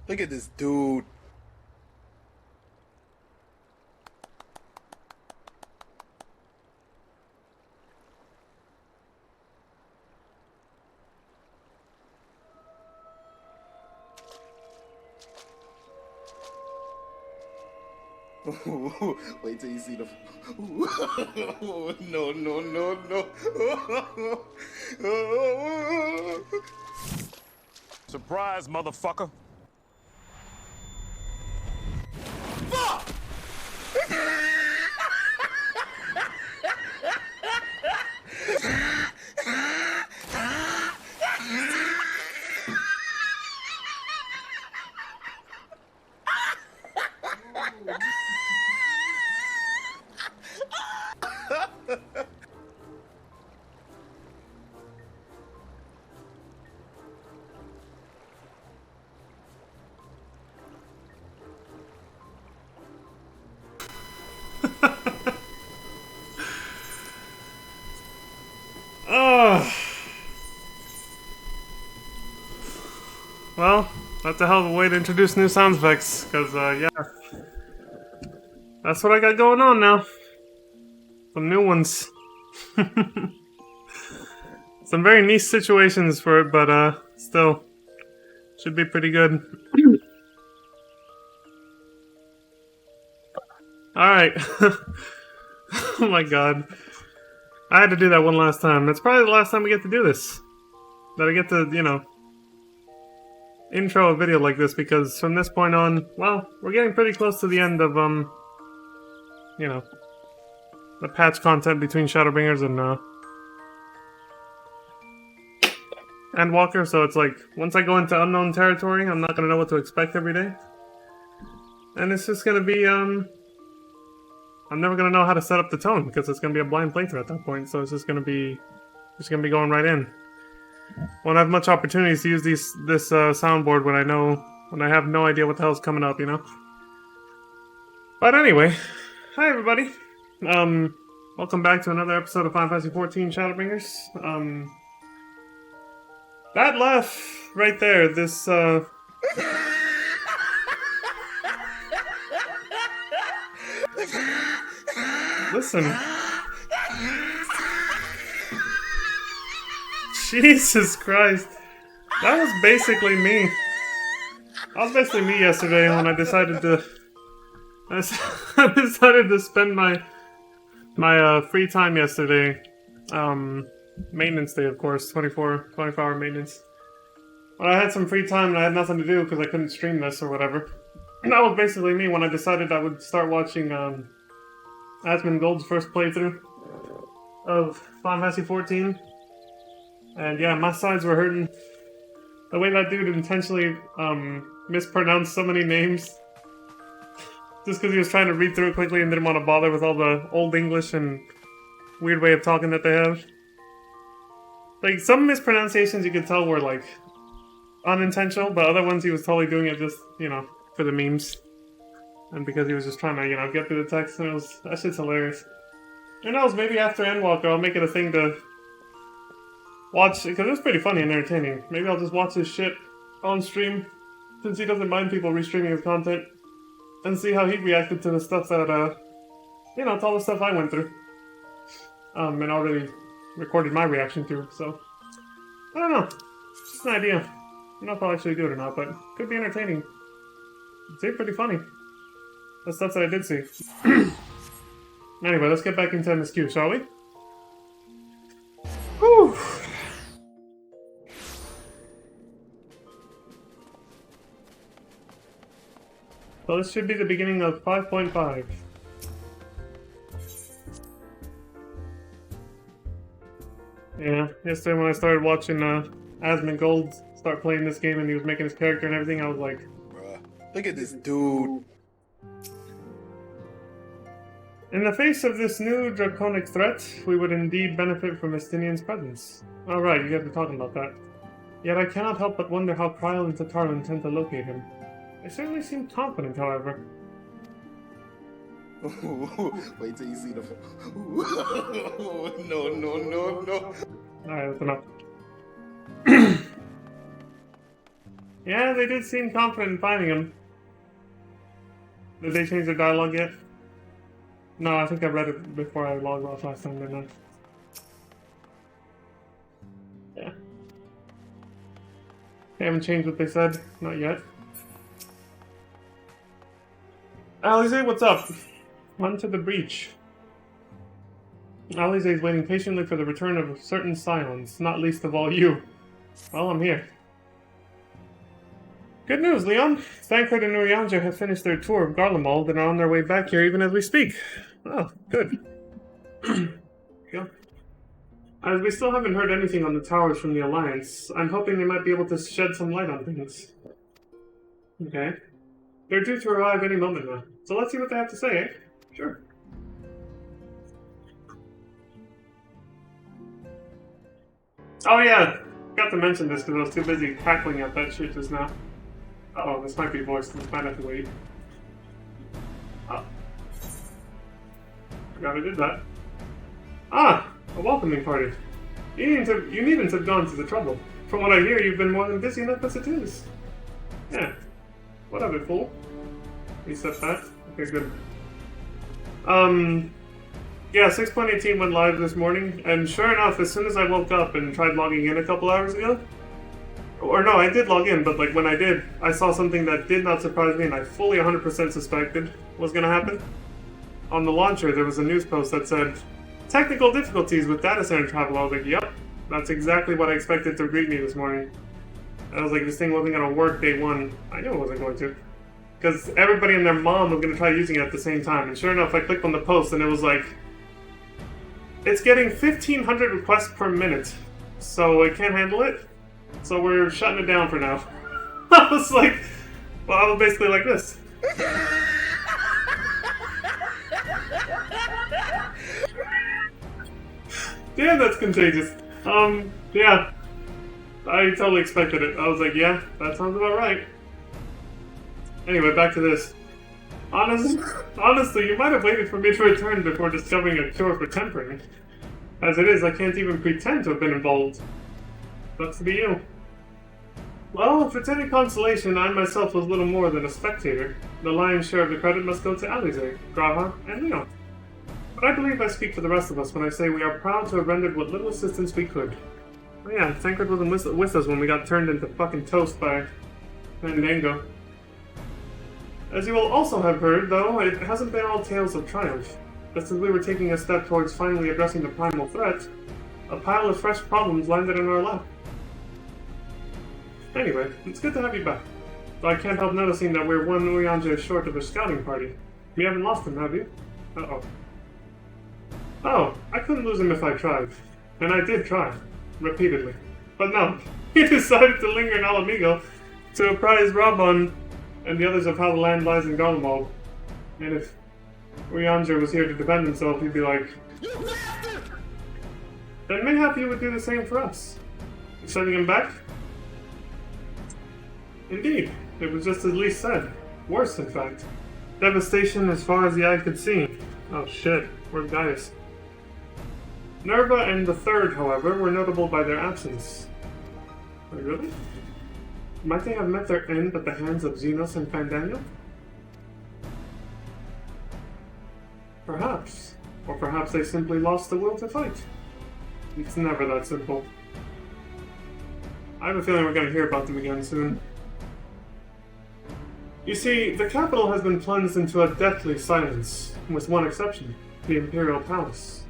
Look at this dude. Wait till you see the. No, no, no, no. Surprise, motherfucker. Oh. Well, that's a hell of a way to introduce new sound effects, because, yeah. That's what I got going on now. Some new ones. Some very niche situations for it, but, still. Should be pretty good. Alright. Oh my god. I had to do that one last time. That's probably the last time we get to do this. That I get to, you know, intro a video like this, because from this point on, well, we're getting pretty close to the end of, you know, the patch content between Shadowbringers and Walker, so it's like, once I go into unknown territory, I'm not gonna know what to expect every day. And it's just gonna be, I'm never gonna know how to set up the tone, because it's gonna be a blind playthrough at that point, so it's just gonna be going right in. Won't have much opportunities to use this soundboard when I have no idea what the hell's coming up, you know? But anyway, hi everybody. Welcome back to another episode of Final Fantasy XIV Shadowbringers. That laugh right there, this, listen. Jesus Christ. That was basically me. That was basically me yesterday when I decided to... I decided to spend my free time yesterday. Maintenance day, of course. 24-hour maintenance. When I had some free time and I had nothing to do because I couldn't stream this or whatever. And that was basically me when I decided I would start watching, Asmongold's first playthrough of Final Fantasy XIV. And yeah, my sides were hurting. The way that dude intentionally mispronounced so many names. Just because he was trying to read through it quickly and didn't want to bother with all the old English and weird way of talking that they have. Like, some mispronunciations you could tell were, like, unintentional, but other ones he was totally doing it just, you know, for the memes. And because he was just trying to, you know, get through the text, and that shit's hilarious. Who knows, maybe after Endwalker I'll make it a thing to watch, because it's pretty funny and entertaining. Maybe I'll just watch his shit on stream, since he doesn't mind people restreaming his content, and see how he reacted to the stuff that, you know, to all the stuff I went through. And already recorded my reaction to, so... I don't know. It's just an idea. I don't know if I'll actually do it or not, but it could be entertaining. It's pretty funny. The stuff that I did see. Anyway, let's get back into MSQ, shall we? Whew! So this should be the beginning of 5.5. Yeah, yesterday when I started watching Asmongold start playing this game and he was making his character and everything, I was like... Bruh, look at this dude. In the face of this new draconic threat, we would indeed benefit from Estinian's presence. Alright, you guys are talking about that. Yet I cannot help but wonder how Kryl and Tataru intend to locate him. They certainly seem confident, however. Wait till you see the. No, no, no, no. Alright, that's enough. Yeah, they did seem confident in finding him. Did they change their dialogue yet? No, I think I read it before I logged off last time, didn't I? Yeah. They haven't changed what they said. Not yet. Alize, what's up? On to the breach. Alize is waiting patiently for the return of certain scions, not least of all you. Well, I'm here. Good news, Leon. Thancred and Urianger have finished their tour of Garlemald and are on their way back here even as we speak. Oh, good. Yeah. As we still haven't heard anything on the towers from the Alliance, I'm hoping they might be able to shed some light on things. Okay. They're due to arrive any moment now, so let's see what they have to say, eh? Sure. Oh yeah, got to mention this because I was too busy cackling at that shit just now. Uh-oh, this might be voiced, this might have to wait. Oh. Forgot I did that. Ah! A welcoming party. You needn't have gone to the trouble. From what I hear, you've been more than busy enough as it is. Yeah. What of it, fool? You said that? Okay, good. Yeah, 6.18 went live this morning, and sure enough, as soon as I woke up and tried logging in a couple hours ago, or no, I did log in, but like when I did, I saw something that did not surprise me and I fully 100% suspected was gonna happen. On the launcher, there was a news post that said, technical difficulties with data center travel. I was like, yep, that's exactly what I expected to greet me this morning. I was like, this thing wasn't gonna work day one. I knew it wasn't going to. Because everybody and their mom was gonna try using it at the same time, and sure enough, I clicked on the post and it was like, it's getting 1,500 requests per minute, so it can't handle it. So we're shutting it down for now. I was like, well, I was basically like this. Damn, that's contagious. Yeah. I totally expected it. I was like, yeah, that sounds about right. Anyway, back to this. Honestly, you might have waited for me to return before discovering a cure for tempering. As it is, I can't even pretend to have been involved. Sucks to be you. Well, if it's any consolation, I myself was little more than a spectator. The lion's share of the credit must go to Alize, Graha, and Leon. But I believe I speak for the rest of us when I say we are proud to have rendered what little assistance we could. Oh yeah, Thancred wasn't with us when we got turned into fucking toast by Fandango. As you will also have heard, though, it hasn't been all tales of triumph. Just as we were taking a step towards finally addressing the primal threat, a pile of fresh problems landed in our lap. Anyway, it's good to have you back. Though I can't help noticing that we're one Urianger short of a scouting party. You haven't lost him, have you? Uh-oh. Oh, I couldn't lose him if I tried. And I did try. Repeatedly. But no, he decided to linger in Alamigo to apprise Rabon and the others of how the land lies in Garlemald. And if Urianger was here to defend himself, he'd be like, then mayhap you would do the same for us. Sending him back? Indeed, it was just as Lee said. Worse, in fact. Devastation as far as the eye could see. Oh shit, where's Gaius? Nerva and the Third, however, were notable by their absence. Wait, really? Might they have met their end at the hands of Xenos and Fandango? Perhaps. Or perhaps they simply lost the will to fight. It's never that simple. I have a feeling we're going to hear about them again soon. You see, the capital has been plunged into a deathly silence, with one exception, the Imperial Palace.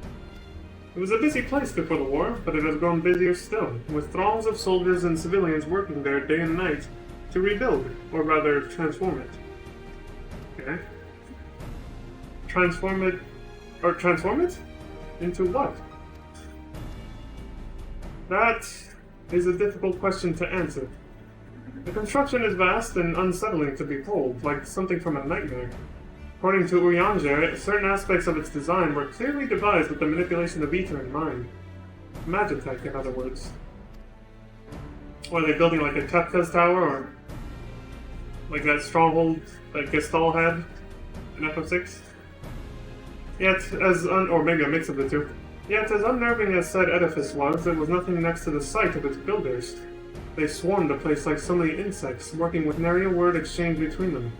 It was a busy place before the war, but it has grown busier still, with throngs of soldiers and civilians working there day and night to rebuild, or rather, transform it. Okay? Transform it? Into what? That is a difficult question to answer. The construction is vast and unsettling to behold, like something from a nightmare. According to Urianger, certain aspects of its design were clearly devised with the manipulation of ether in mind. Magitech, in other words. Or are they building like a Kefka's tower, or like that stronghold that Gestal had in FF6? Yet, or maybe a mix of the two. Yet, as unnerving as said edifice was, there was nothing next to the sight of its builders. They swarmed the place like so many insects, working with nary a word exchanged between them.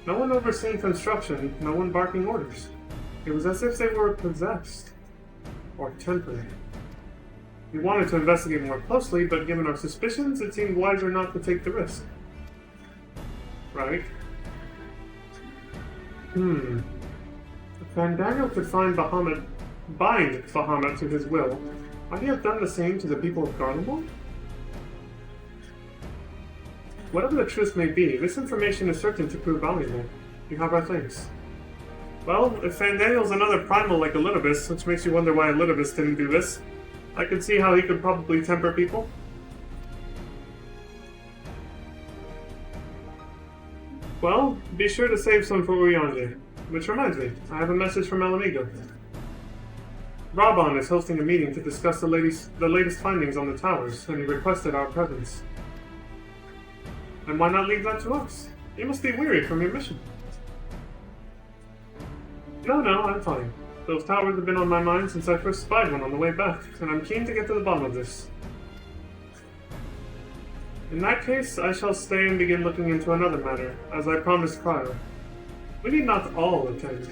No one overseeing construction, no one barking orders. It was as if they were possessed. Or tempered. We wanted to investigate more closely, but given our suspicions, it seemed wiser not to take the risk. Right? If Fandango could bind Bahamut to his will, might he have done the same to the people of Garlemald? Whatever the truth may be, this information is certain to prove valuable. You have our thanks. Well, if Fandango's another primal like Elidibus, which makes you wonder why Elidibus didn't do this, I could see how he could probably temper people. Well, be sure to save some for Urianger. Which reminds me, I have a message from Alamigo. Raban is hosting a meeting to discuss the latest findings on the towers, and he requested our presence. And why not leave that to us? You must be weary from your mission. No, I'm fine. Those towers have been on my mind since I first spied one on the way back, and I'm keen to get to the bottom of this. In that case, I shall stay and begin looking into another matter, as I promised Cryo. We need not all attend.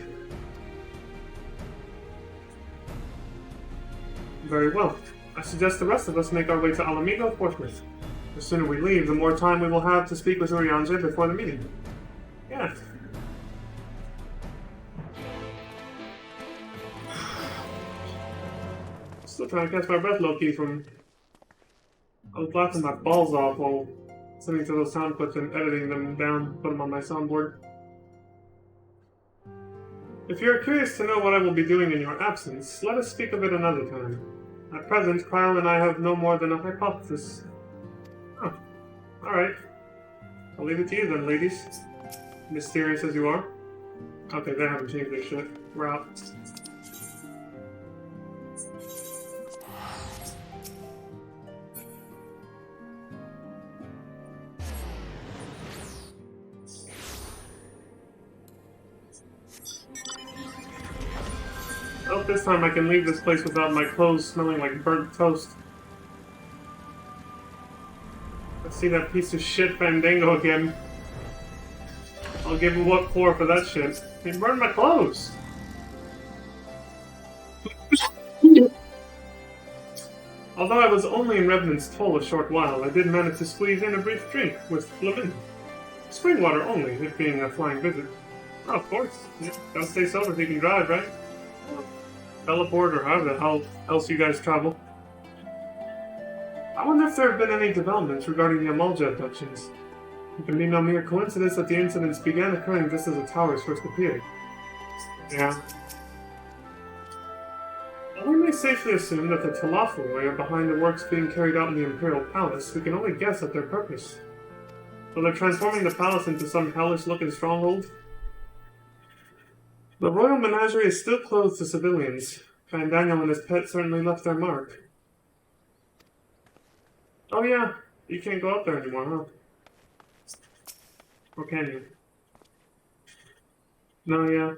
Very well. I suggest the rest of us make our way to Alamigo forthwith. The sooner we leave, the more time we will have to speak with Urianger before the meeting. Yeah. Still trying to catch my breath low-key from... I was laughing my balls off while listening to those sound clips and editing them down, put them on my soundboard. If you are curious to know what I will be doing in your absence, let us speak of it another time. At present, Kyle and I have no more than a hypothesis. Oh, alright. I'll leave it to you then, ladies. Mysterious as you are. Okay, they haven't changed their shit. We're out. Oh, this time I can leave this place without my clothes smelling like burnt toast. Let's see that piece of shit Fandango again. I'll give him what for that shit. He burned my clothes! Although I was only in Revenant's Toll a short while, I did manage to squeeze in a brief drink with Levin. Spring water only, it being a flying visit. Oh, of course. Yeah, gotta stay sober so you can drive, right? Teleport or however the hell else you guys travel. I wonder if there have been any developments regarding the Amalja abductions. It can be no mere coincidence that the incidents began occurring just as the towers first appeared. Yeah. While we may safely assume that the Talafoi are behind the works being carried out in the Imperial Palace, we can only guess at their purpose. So they're transforming the palace into some hellish-looking stronghold? The royal menagerie is still closed to civilians. Fandango and his pet certainly left their mark. Oh yeah, you can't go up there anymore, huh? Or can you? No, yeah.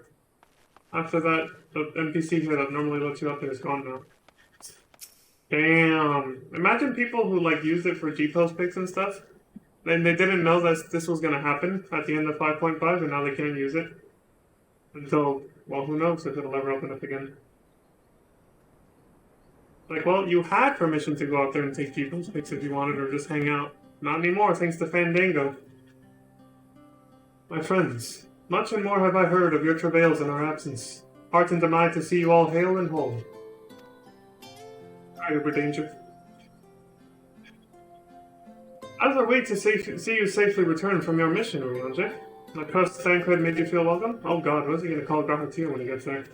After that, the NPC here that normally lets you up there is gone now. Damn. Imagine people who, like, used it for G-Post picks and stuff. And they didn't know that this was gonna happen at the end of 5.5, and now they can't use it. Until, well, who knows if it'll ever open up again. Like, well, you had permission to go out there and take G-Post pics if you wanted, or just hang out. Not anymore, thanks to Fandango. My friends, much and more have I heard of your travails in our absence. Heartened am I to see you all hale and whole. I over danger. As I wait to see you safely return from your mission, Urianger, my cursed Thancred made you feel welcome? Oh god, what's he gonna call Gratitude when he gets there?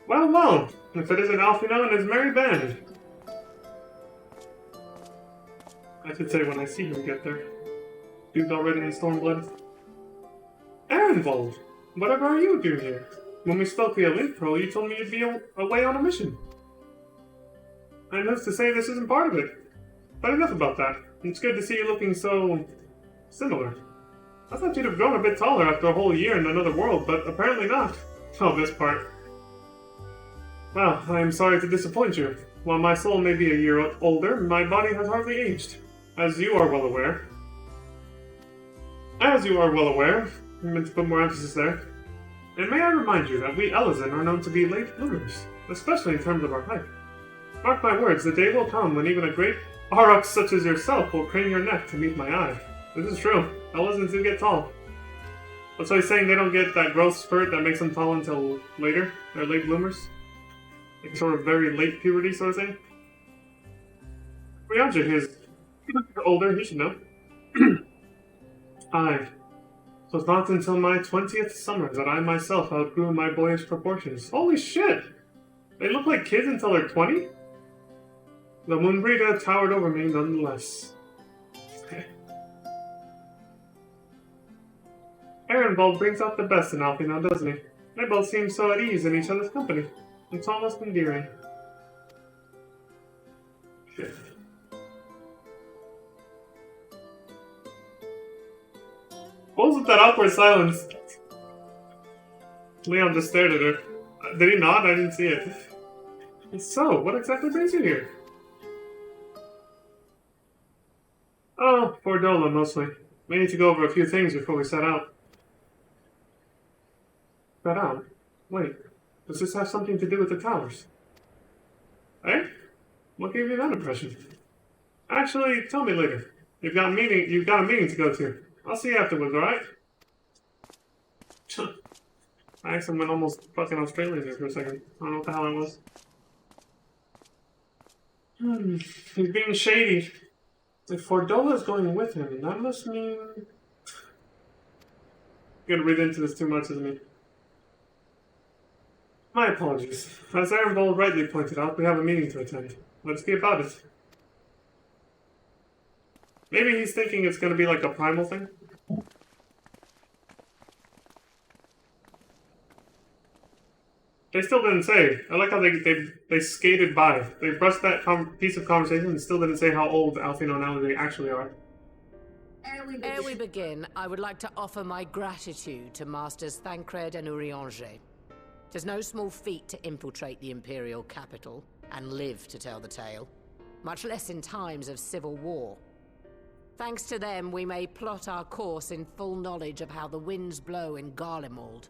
Well, if it isn't Alfino and his merry band. I should say when I see him get there. Dude's already in Stormblood. Arenvald! Whatever are you doing here? When we spoke via Link Pro, you told me you'd be away on a mission. I know to say this isn't part of it. But enough about that. It's good to see you looking so... similar. I thought you'd have grown a bit taller after a whole year in another world, but apparently not. Oh, this part. Well, I am sorry to disappoint you. While my soul may be a year older, my body has hardly aged. As you are well aware, I meant to put more emphasis there. And may I remind you that we Elezen are known to be late bloomers, especially in terms of our height. Mark my words, the day will come when even a great Aurochs such as yourself will crane your neck to meet my eye. This is true. Elezens do get tall. But so he's saying they don't get that growth spurt that makes them tall until later? They're late bloomers? Like sort of very late puberty sort of thing? Ryanja is older, he should know. Aye. So it's not until my 20th summer that I myself outgrew my boyish proportions. Holy shit! They look like kids until they're 20? The Moonbreeder towered over me nonetheless. Ehrenwald brings out the best in Alfie now, doesn't he? They both seem so at ease in each other's company. It's almost endearing. Shit. What was with that awkward silence? Leon just stared at her. Did he nod? I didn't see it. So, what exactly brings you here? Oh, for Dola, mostly. We need to go over a few things before we set out. Set out? Wait, does this have something to do with the towers? Eh? What gave you that impression? Actually, tell me later. You've got a meeting to go to. I'll see you afterwards, alright? My accent went almost fucking Australian there for a second. I don't know what the hell it was. He's being shady. If Fordola's going with him, that must mean... I'm gonna read into this too much, isn't it? My apologies. As Ehrenwald rightly pointed out, we have a meeting to attend. Let's get about it. Maybe he's thinking it's gonna be like a primal thing? They still didn't say. I like how they skated by. They brushed that piece of conversation and still didn't say how old Alfie and Onali they actually are. Ere we begin, I would like to offer my gratitude to Masters Thancred and Urianger. It is no small feat to infiltrate the Imperial capital and live to tell the tale, much less in times of civil war. Thanks to them, we may plot our course in full knowledge of how the winds blow in Garlemald.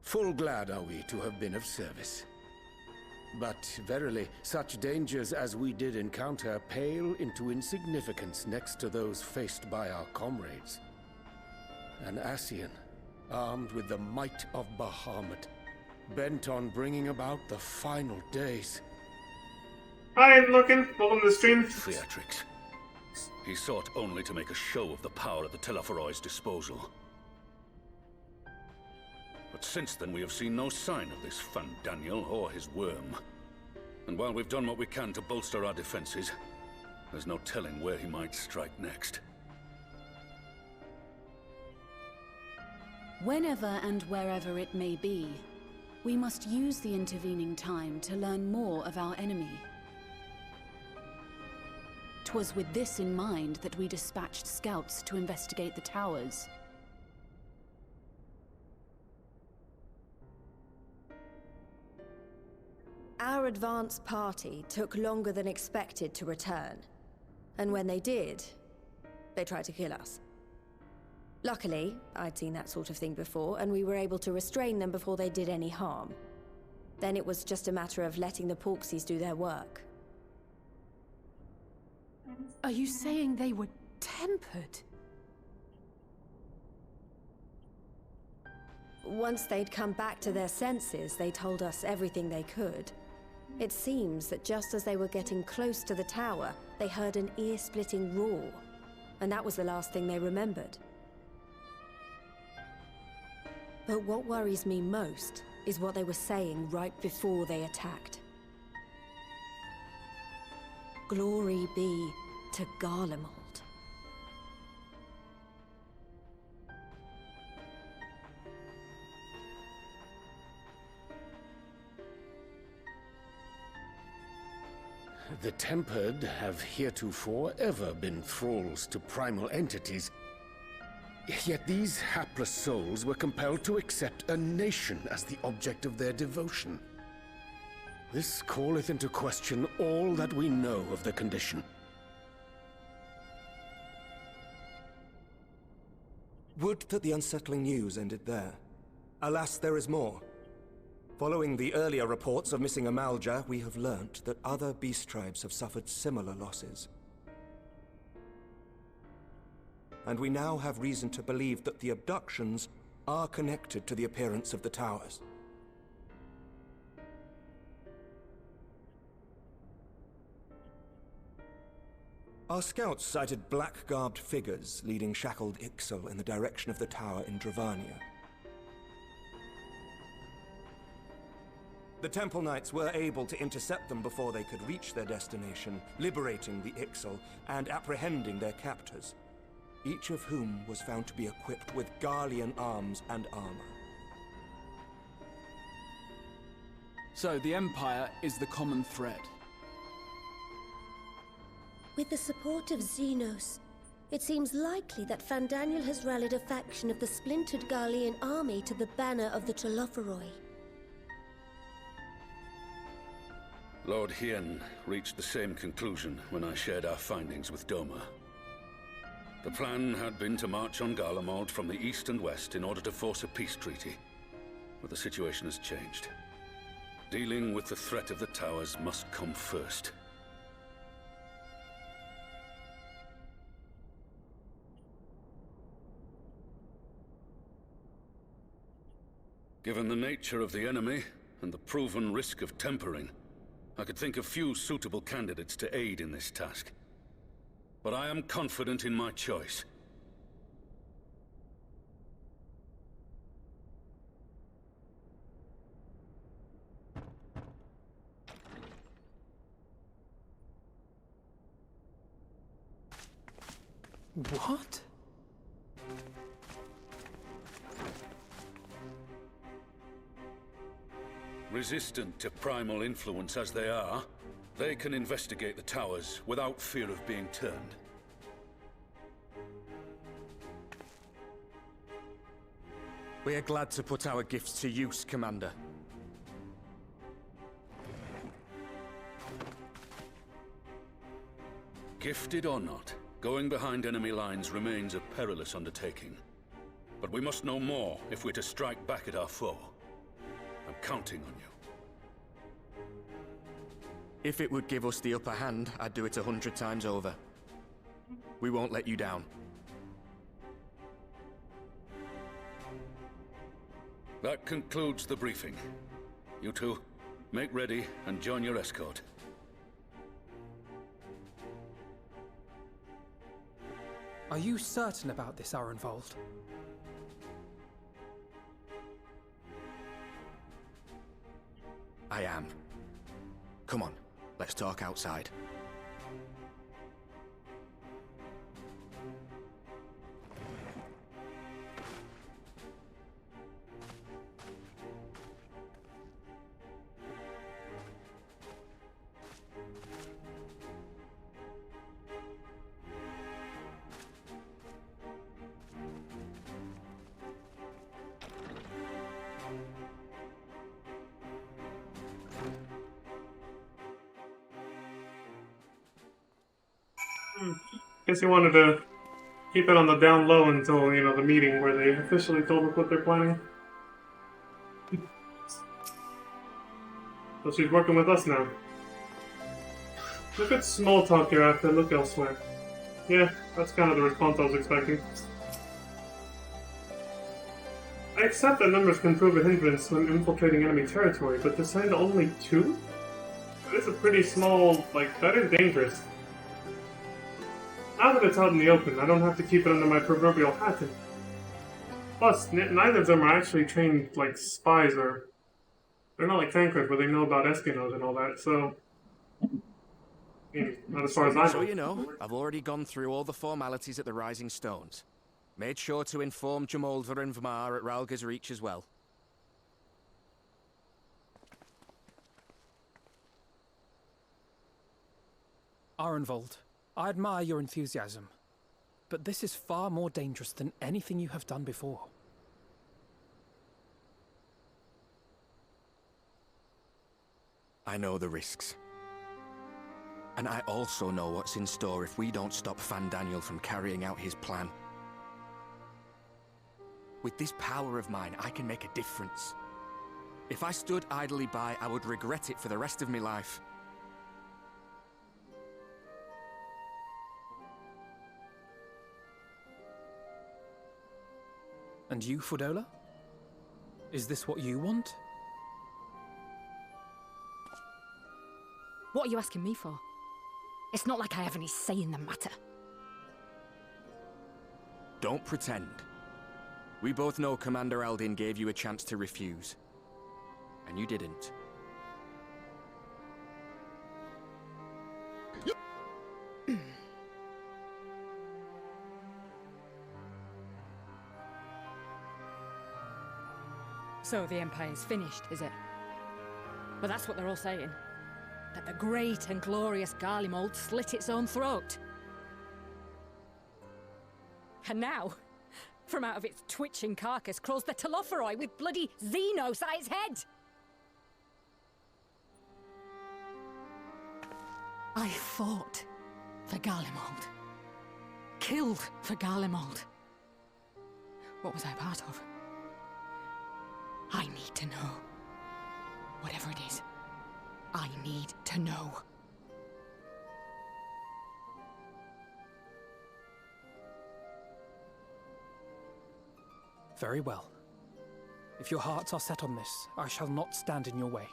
Full glad are we to have been of service. But verily, such dangers as we did encounter pale into insignificance next to those faced by our comrades. An Ascian, armed with the might of Bahamut, bent on bringing about the final days. Hi, looking. Welcome to the stream. Theatrix. He sought only to make a show of the power at the Telophoroid's disposal. But since then we have seen no sign of this Fandaniel or his worm. And while we've done what we can to bolster our defenses, there's no telling where he might strike next. Whenever and wherever it may be, we must use the intervening time to learn more of our enemy. 'Twas with this in mind that we dispatched scouts to investigate the towers. Our advance party took longer than expected to return. And when they did, they tried to kill us. Luckily, I'd seen that sort of thing before, and we were able to restrain them before they did any harm. Then it was just a matter of letting the Porksies do their work. Are you saying they were tempered? Once they'd come back to their senses, they told us everything they could. It seems that just as they were getting close to the tower, they heard an ear-splitting roar. And that was the last thing they remembered. But what worries me most is what they were saying right before they attacked. Glory be to Garlemald. The Tempered have heretofore ever been thralls to primal entities. Yet these hapless souls were compelled to accept a nation as the object of their devotion. This calleth into question all that we know of the condition. Would that the unsettling news ended there. Alas, there is more. Following the earlier reports of missing Amalja, we have learnt that other beast tribes have suffered similar losses. And we now have reason to believe that the abductions are connected to the appearance of the towers. Our scouts sighted black-garbed figures leading shackled Ixal in the direction of the tower in Dravania. The Temple Knights were able to intercept them before they could reach their destination, liberating the Ixal and apprehending their captors, each of whom was found to be equipped with Garlean arms and armor. So the Empire is the common thread. With the support of Xenos, it seems likely that Fandaniel has rallied a faction of the splintered Garlean army to the banner of the Telophoroi. Lord Hien reached the same conclusion when I shared our findings with Doma. The plan had been to march on Garlemald from the east and west in order to force a peace treaty. But the situation has changed. Dealing with the threat of the towers must come first. Given the nature of the enemy and the proven risk of tempering, I could think of few suitable candidates to aid in this task. But I am confident in my choice. What? Resistant to primal influence as they are, they can investigate the towers without fear of being turned. We are glad to put our gifts to use, Commander. Gifted or not, going behind enemy lines remains a perilous undertaking. But we must know more if we're to strike back at our foe. I'm counting on you. If it would give us the upper hand, I'd do it 100 times over. We won't let you down. That concludes the briefing. You two, make ready and join your escort. Are you certain about this, Arenvold? I am. Come on, let's talk outside. Guess he wanted to keep it on the down low until, you know, the meeting where they officially told us what they're planning. So she's working with us now. Look at small talk here after look elsewhere. Yeah, that's kind of the response I was expecting. I accept that numbers can prove a hindrance when infiltrating enemy territory, but to send only 2? That is a pretty small, that is dangerous. Now that it's out in the open, I don't have to keep it under my proverbial hat. Plus, neither of them are actually trained like spies, or they're not like Tancred where they know about espionage and all that. So, not as far as I know. So you know, I've already gone through all the formalities at the Rising Stones. Made sure to inform Jamoldvar and Vamar at Ralga's Reach as well. Arenvold, I admire your enthusiasm, but this is far more dangerous than anything you have done before. I know the risks. And I also know what's in store if we don't stop Fandaniel from carrying out his plan. With this power of mine, I can make a difference. If I stood idly by, I would regret it for the rest of my life. And you, Fordola? Is this what you want? What are you asking me for? It's not like I have any say in the matter. Don't pretend. We both know Commander Aldin gave you a chance to refuse. And you didn't. So the Empire's finished, is it? But that's what they're all saying. That the great and glorious Garlemald slit its own throat. And now, from out of its twitching carcass crawls the Telophoroi with bloody Xenos at its head! I fought for Garlemald. Killed for Garlemald. What was I part of? I need to know. Whatever it is, I need to know. Very well. If your hearts are set on this, I shall not stand in your way.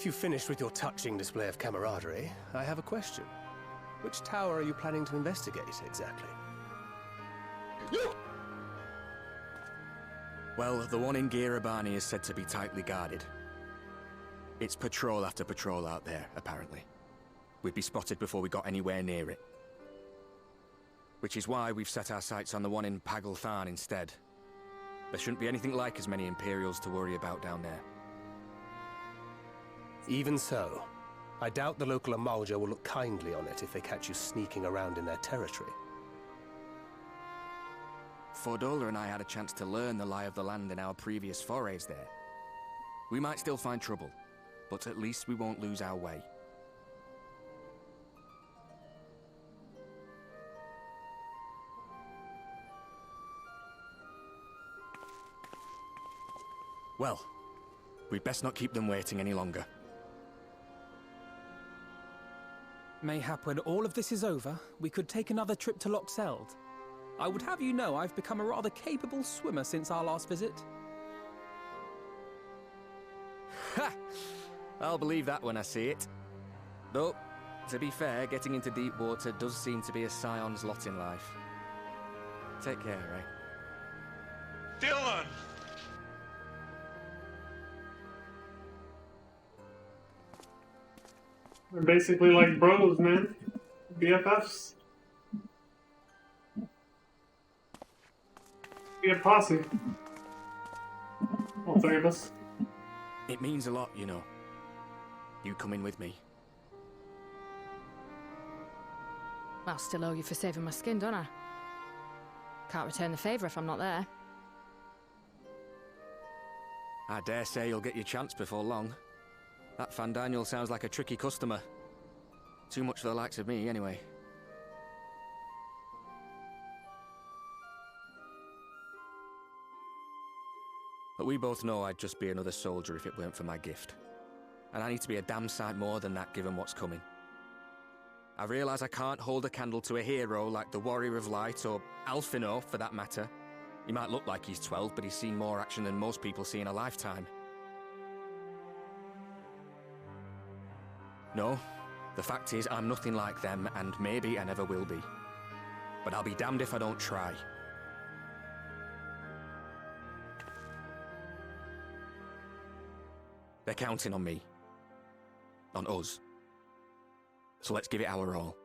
If you've finished with your touching display of camaraderie, I have a question. Which tower are you planning to investigate, exactly? Well, the one in Girabani is said to be tightly guarded. It's patrol after patrol out there, apparently. We'd be spotted before we got anywhere near it. Which is why we've set our sights on the one in Pagalthan instead. There shouldn't be anything like as many Imperials to worry about down there. Even so, I doubt the local Amalja will look kindly on it if they catch you sneaking around in their territory. Fordola and I had a chance to learn the lie of the land in our previous forays there. We might still find trouble, but at least we won't lose our way. Well, we'd best not keep them waiting any longer. Mayhap when all of this is over, we could take another trip to Loxeld. I would have you know I've become a rather capable swimmer since our last visit. Ha! I'll believe that when I see it. Though, to be fair, getting into deep water does seem to be a scion's lot in life. Take care, eh? Dylan! They're basically like bros, man. BFFs. Be a posse. All three of us. It means a lot, you know. You coming with me. I'll still owe you for saving my skin, don't I? Can't return the favour if I'm not there. I dare say you'll get your chance before long. That Fandaniel sounds like a tricky customer. Too much for the likes of me, anyway. But we both know I'd just be another soldier if it weren't for my gift. And I need to be a damn sight more than that given what's coming. I realise I can't hold a candle to a hero like the Warrior of Light, or Alphino for that matter. He might look like he's 12, but he's seen more action than most people see in a lifetime. No, the fact is I'm nothing like them, and maybe I never will be. But I'll be damned if I don't try. They're counting on me. On us. So let's give it our all.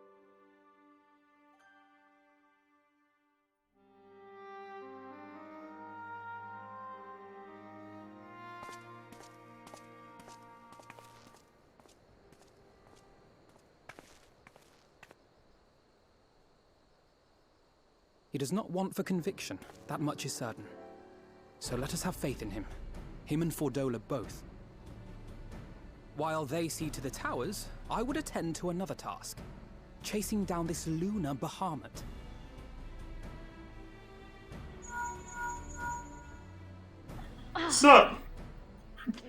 does not want for conviction, that much is certain. So let us have faith in him. Him and Fordola both. While they see to the towers, I would attend to another task. Chasing down this lunar Bahamut. What's up?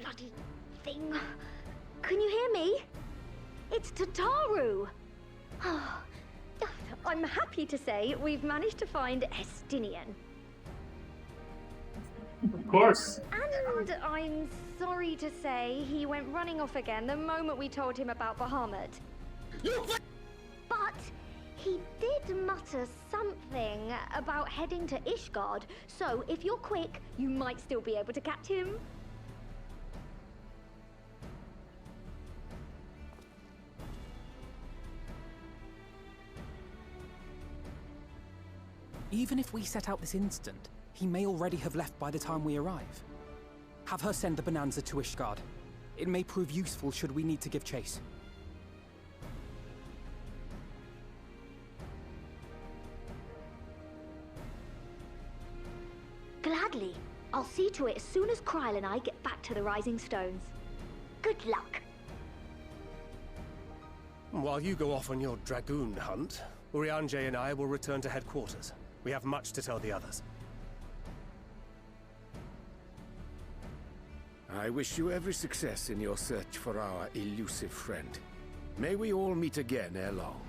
Bloody thing. Can you hear me? It's Tataru. I'm happy to say we've managed to find Estinian. Of course. And I'm sorry to say he went running off again the moment we told him about Bahamut. But he did mutter something about heading to Ishgard, so if you're quick, you might still be able to catch him. Even if we set out this instant, he may already have left by the time we arrive. Have her send the Bonanza to Ishgard. It may prove useful should we need to give chase. Gladly. I'll see to it as soon as Kryl and I get back to the Rising Stones. Good luck. While you go off on your dragoon hunt, Urianger and I will return to headquarters. We have much to tell the others. I wish you every success in your search for our elusive friend. May we all meet again ere long.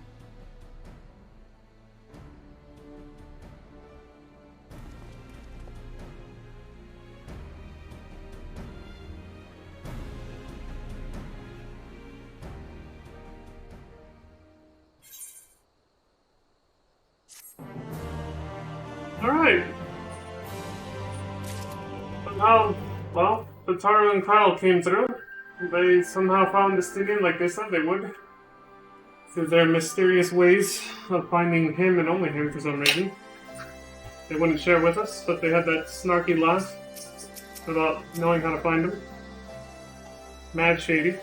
Alright. Somehow, well, Tataru and Kryl came through. They somehow found Estinian like they said they would. Through their mysterious ways of finding him and only him for some reason. They wouldn't share with us, but they had that snarky laugh about knowing how to find him. Mad shady.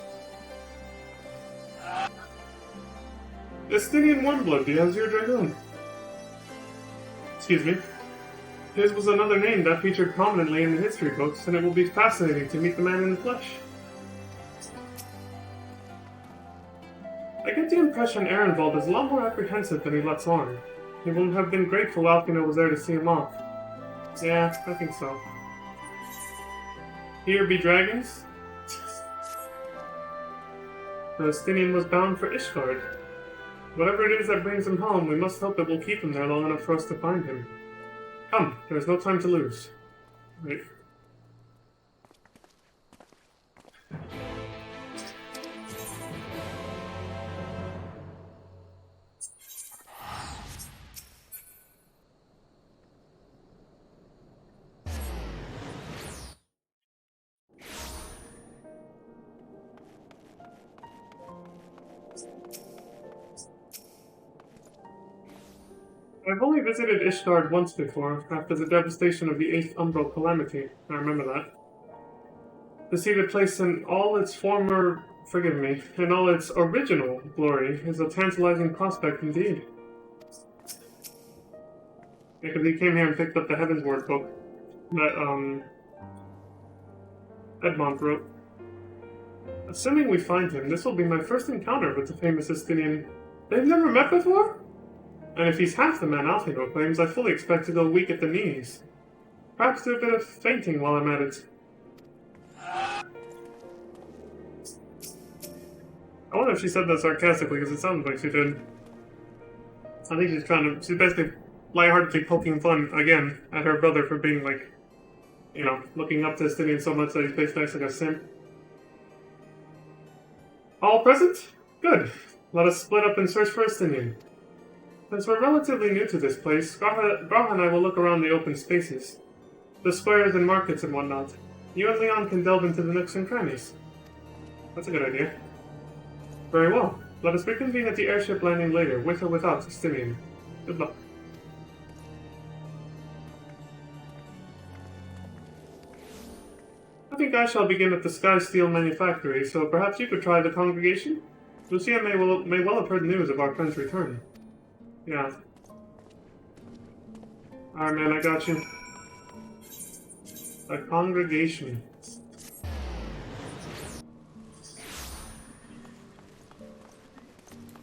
Estinian Warmblood, the Azure Dragoon. Excuse me. His was another name that featured prominently in the history books, and it will be fascinating to meet the man in the flesh. I get the impression Ehrenwald is a lot more apprehensive than he lets on. He wouldn't have been grateful Alkino was there to see him off. Yeah, I think so. Here be dragons? The Estinian was bound for Ishgard. Whatever it is that brings him home, we must hope it will keep him there long enough for us to find him. Come, there is no time to lose. Wait. I've only visited Ishgard once before, after the devastation of the 8th Umbral Calamity. I remember that. To see the place in all its former, in all its original glory is a tantalizing prospect indeed. Because he came here and picked up the Heavensward book that, Edmond wrote. Assuming we find him, this will be my first encounter with the famous Estinian. They've never met before? And if he's half the man Alkino claims, I fully expect to go weak at the knees. Perhaps do a bit of fainting while I'm at it. I wonder if she said that sarcastically, because it sounds like she did. I think she's basically lightheartedly poking fun, again, at her brother for being like, you know, looking up to Estinian so much that he's basically like a simp. All present? Good. Let us split up and search for Estinian. Since we're relatively new to this place, Graha and I will look around the open spaces. The squares and markets and whatnot. You and Leon can delve into the nooks and crannies. That's a good idea. Very well. Let us reconvene at the airship landing later, with or without Estinian. Good luck. I think I shall begin at the Sky Steel Manufactory, so perhaps you could try the congregation? Lucia may well have heard news of our friend's return. Yeah. Alright, man, I got you. A congregation.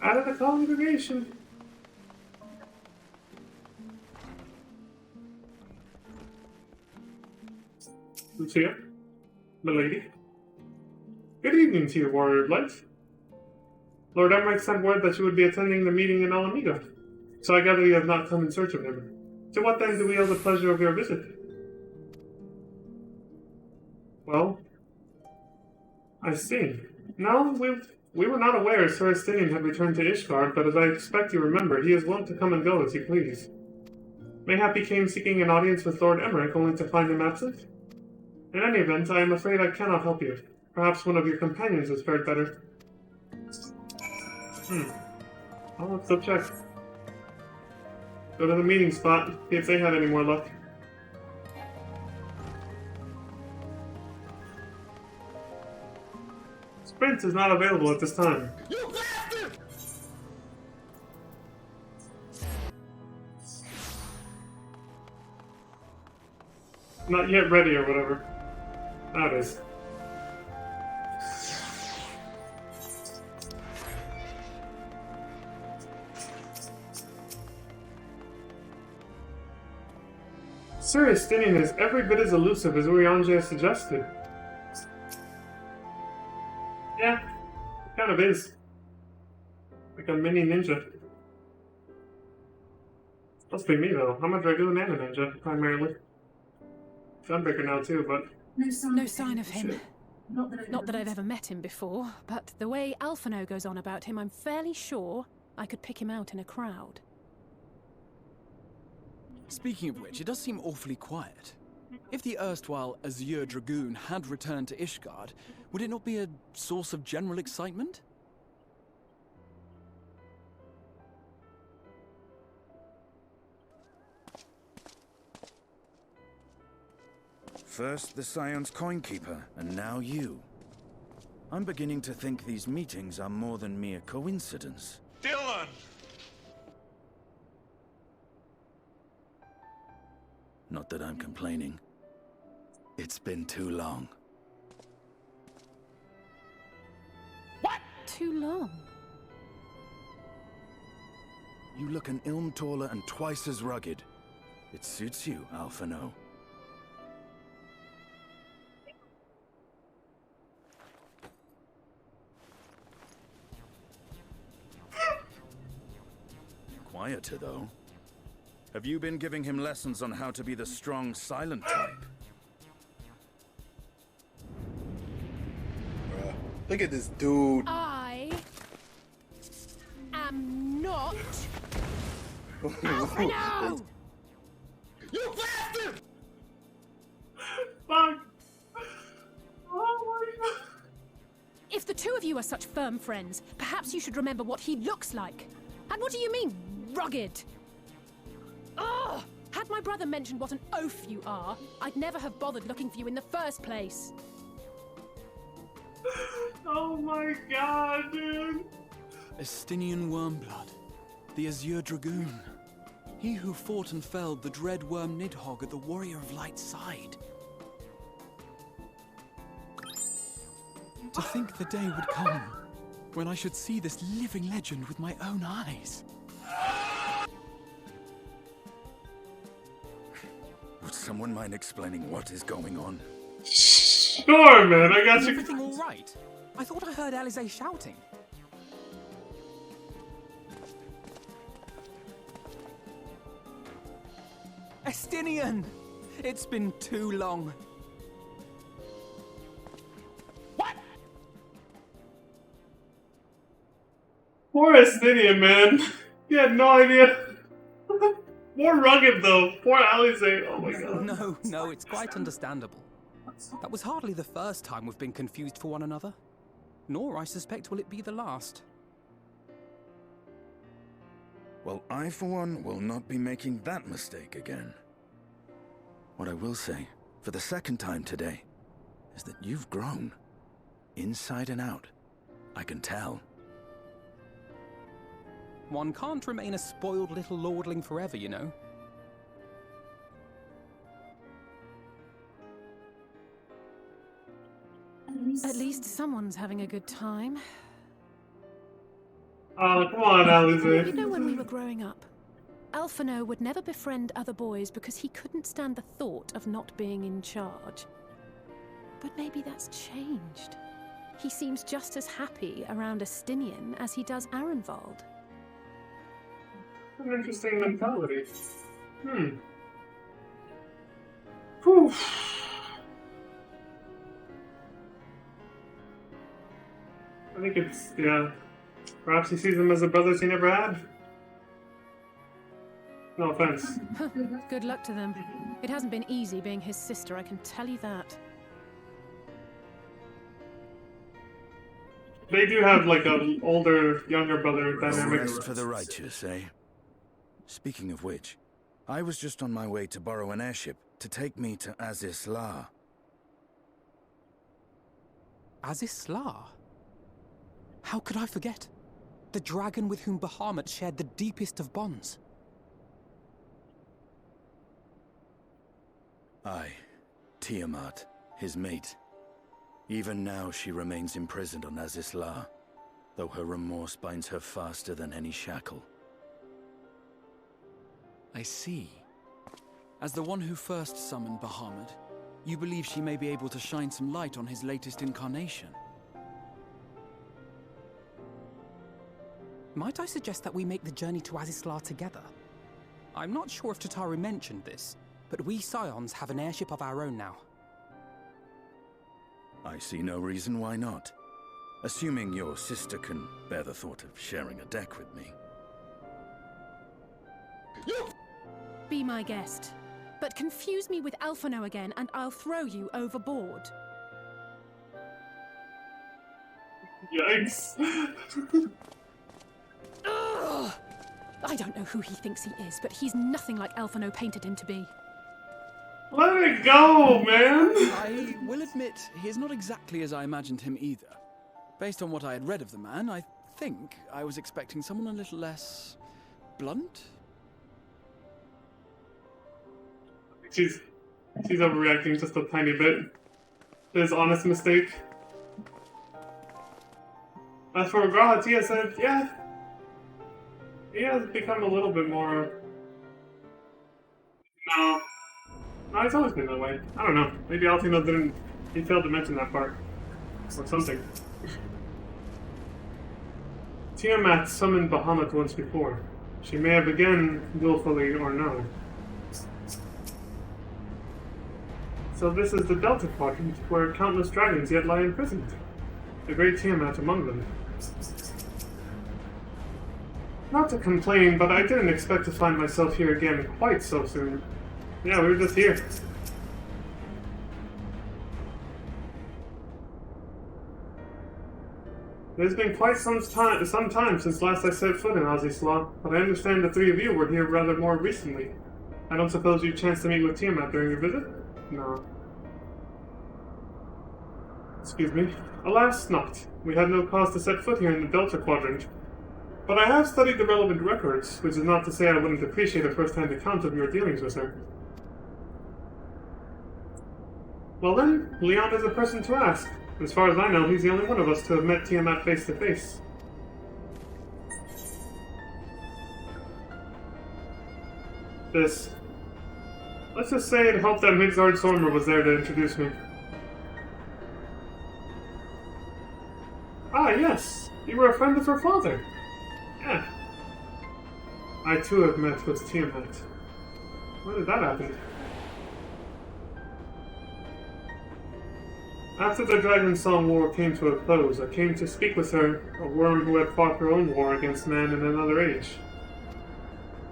Out of the congregation. Lucia, milady. Good evening to you, Warrior of Light. Lord Emmerich sent word that you would be attending the meeting in Alameda, so I gather you have not come in search of him. To what then do we owe the pleasure of your visit? Well, I see. No, we were not aware Sir Estinian had returned to Ishgard, but as I expect you remember, he is wont to come and go as he please. Mayhap he came seeking an audience with Lord Emmerich only to find him absent? In any event, I am afraid I cannot help you. Perhaps one of your companions has fared better. I'll have to check. Go to the meeting spot, see if they had any more luck. Sprint is not available at this time. You bastard! Not yet ready or whatever. That is. Sir Estinian is every bit as elusive as Urianger suggested. Yeah, it kind of is. Like a mini ninja. Must be me though. I'm a Dragoon and a ninja, primarily. Gunbreaker now too, but... No sign of him. Not that I've ever met him before, but the way Alphinaud goes on about him, I'm fairly sure I could pick him out in a crowd. Speaking of which, it does seem awfully quiet. If the erstwhile Azure Dragoon had returned to Ishgard, would it not be a source of general excitement? First the Scion's Coinkeeper, and now you. I'm beginning to think these meetings are more than mere coincidence. Dylan! Not that I'm complaining. It's been too long. What? Too long? You look an ilm taller and twice as rugged. It suits you, Alphinaud. Quieter, though. Have you been giving him lessons on how to be the strong, silent type? Look at this dude. I am not. No! You bastard! Fuck! Oh my god. If the two of you are such firm friends, perhaps you should remember what he looks like. And what do you mean, rugged? Ugh! Had my brother mentioned what an oaf you are, I'd never have bothered looking for you in the first place. Oh my god, dude. Estinian Wormblood, the Azure Dragoon. He who fought and felled the dread worm Nidhogg at the Warrior of Light's side. To think the day would come when I should see this living legend with my own eyes. Would someone mind explaining what is going on? Sure, man, I got Is you. everything all right? I thought I heard Alisaie shouting. Estinian! It's been too long. Poor Estinian, man. He had no idea. More rugged, though. Poor Alisaie. Oh my god. No, it's quite understandable. That was hardly the first time we've been confused for one another. Nor, I suspect, will it be the last. Well, I, for one, will not be making that mistake again. What I will say, for the second time today, is that you've grown. Inside and out. I can tell. One can't remain a spoiled little lordling forever, you know. At least someone's having a good time. Oh, come on, Alice. You know, when we were growing up, Alphino would never befriend other boys because he couldn't stand the thought of not being in charge. But maybe that's changed. He seems just as happy around Estinian as he does Arenvald. An interesting mentality. Whew. I think it's, yeah. Perhaps he sees them as the brothers he never had. No offense. Good luck to them. It hasn't been easy being his sister, I can tell you that. They do have like an older, younger brother dynamic. Rest for the righteous, eh? Speaking of which, I was just on my way to borrow an airship to take me to Azys Lla. Azys Lla? How could I forget? The dragon with whom Bahamut shared the deepest of bonds. Aye, Tiamat, his mate. Even now she remains imprisoned on Azys Lla, though her remorse binds her faster than any shackle. I see. As the one who first summoned Bahamut, you believe she may be able to shine some light on his latest incarnation. Might I suggest that we make the journey to Azys Lla together? I'm not sure if Tataru mentioned this, but we Scions have an airship of our own now. I see no reason why not. Assuming your sister can bear the thought of sharing a deck with me. Be my guest. But confuse me with Alphino again and I'll throw you overboard. Yikes. Ugh! I don't know who he thinks he is, but he's nothing like Alphino painted him to be. Let it go, man! I will admit, he is not exactly as I imagined him either. Based on what I had read of the man, I think I was expecting someone a little less... blunt? She's overreacting just a tiny bit. His honest mistake. As for Graha, Tia said, yeah, he has become a little bit more... No, he's always been that way. I don't know. Maybe Alphino didn't... He failed to mention that part. Or something. Tiamat summoned Bahamut once before. She may have again, willfully or no. So this is the Delta Quadrant, where countless dragons yet lie imprisoned. The great Tiamat among them. Not to complain, but I didn't expect to find myself here again quite so soon. Yeah, we were just here. There's been quite some time since last I set foot in Azys Lla, but I understand the three of you were here rather more recently. I don't suppose you chanced to meet with Tiamat during your visit? No. Excuse me. Alas, not. We had no cause to set foot here in the Delta Quadrant. But I have studied the relevant records, which is not to say I wouldn't appreciate a first-hand account of your dealings with her. Well then, Leon is the person to ask. As far as I know, he's the only one of us to have met Tiamat face to face. Let's just say it helped that Midgard Sormer was there to introduce me. Ah, yes. You were a friend of her father. Yeah. I too have met with Tiamat. When did that happen? After the Dragon Song War came to a close, I came to speak with her, a worm who had fought her own war against man in another age.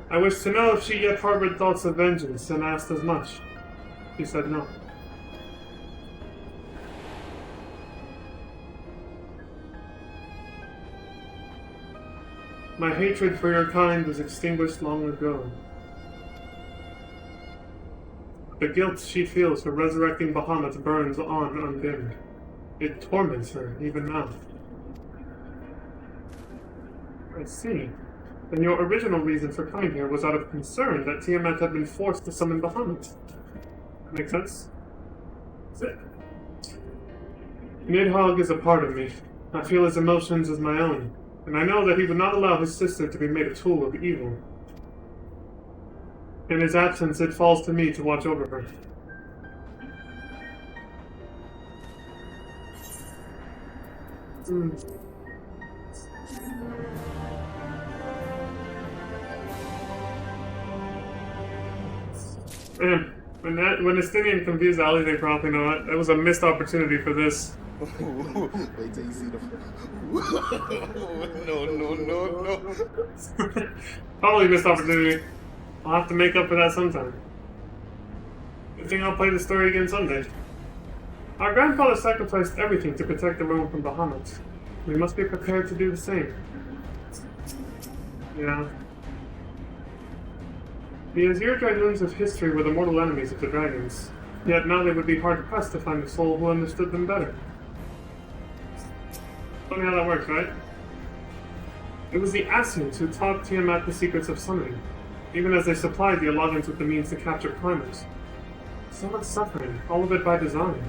I wished to know if she yet harbored thoughts of vengeance, and asked as much. She said no. My hatred for your kind was extinguished long ago. The guilt she feels for resurrecting Bahamut burns on undimmed. It torments her, even now. I see. Then your original reason for coming here was out of concern that Tiamat had been forced to summon Bahamut. That makes sense? That's it. Nidhogg is a part of me. I feel his emotions as my own, and I know that he would not allow his sister to be made a tool of evil. In his absence, it falls to me to watch over her. Man, when Estinian confused Ali, they probably know it. That was a missed opportunity for this. Wait till you see the. no. Probably missed opportunity. I'll have to make up for that sometime. Good thing I'll play the story again someday. Our grandfather sacrificed everything to protect the realm from Bahamut. We must be prepared to do the same. Yeah. The Azure Dragoons of history were the mortal enemies of the dragons, yet now they would be hard-pressed to find a soul who understood them better. Funny how that works, right? It was the Ascians who taught Tiamat the secrets of summoning, even as they supplied the Allagans with the means to capture climbers. So much suffering, all of it by design.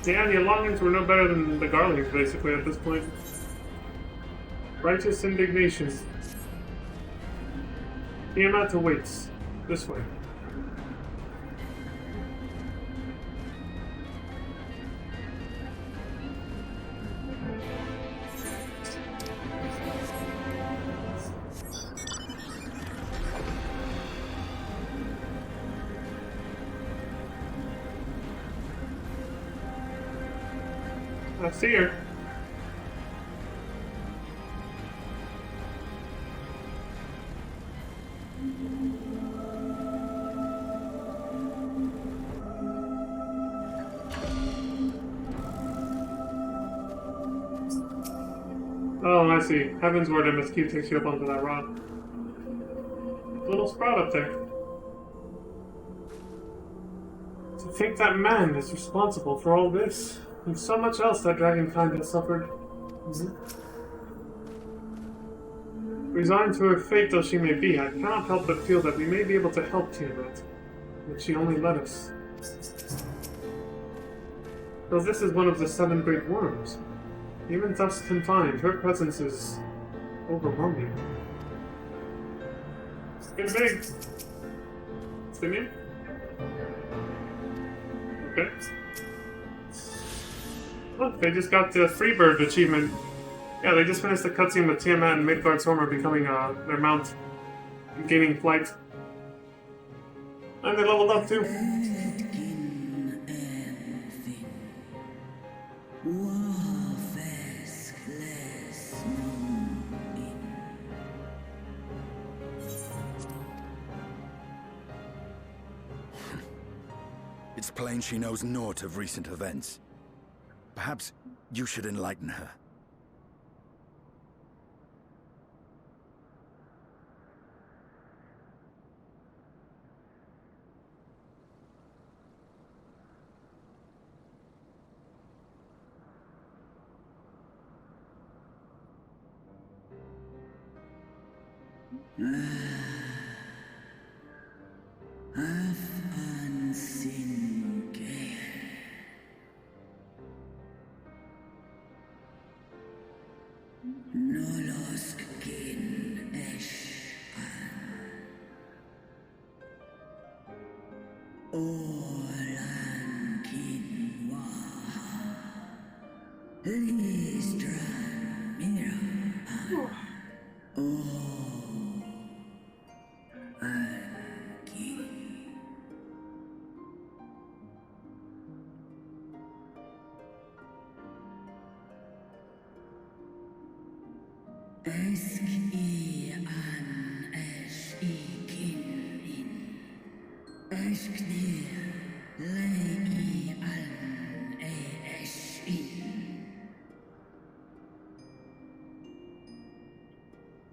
Yeah, the Allagans were no better than the Garlings, basically, at this point. Righteous indignation. Tiamat awaits. This way. I see her. Oh, I see. Heaven's Word MSQ takes you up onto that rock. Little sprout up there. To think that man is responsible for all this, and so much else that dragonkind has suffered. Resigned to her fate though she may be, I cannot help but feel that we may be able to help Tiamat, but she only let us. Though this is one of the 7 great worms, even thus confined, her presence is overwhelming. It's big. Simeon? Okay. Look, they just got the Freebird achievement. Yeah, they just finished the cutscene with Tiamat and Midgardsormr becoming their mount and gaining flight. And they leveled up too. It's plain she knows naught of recent events. Perhaps you should enlighten her.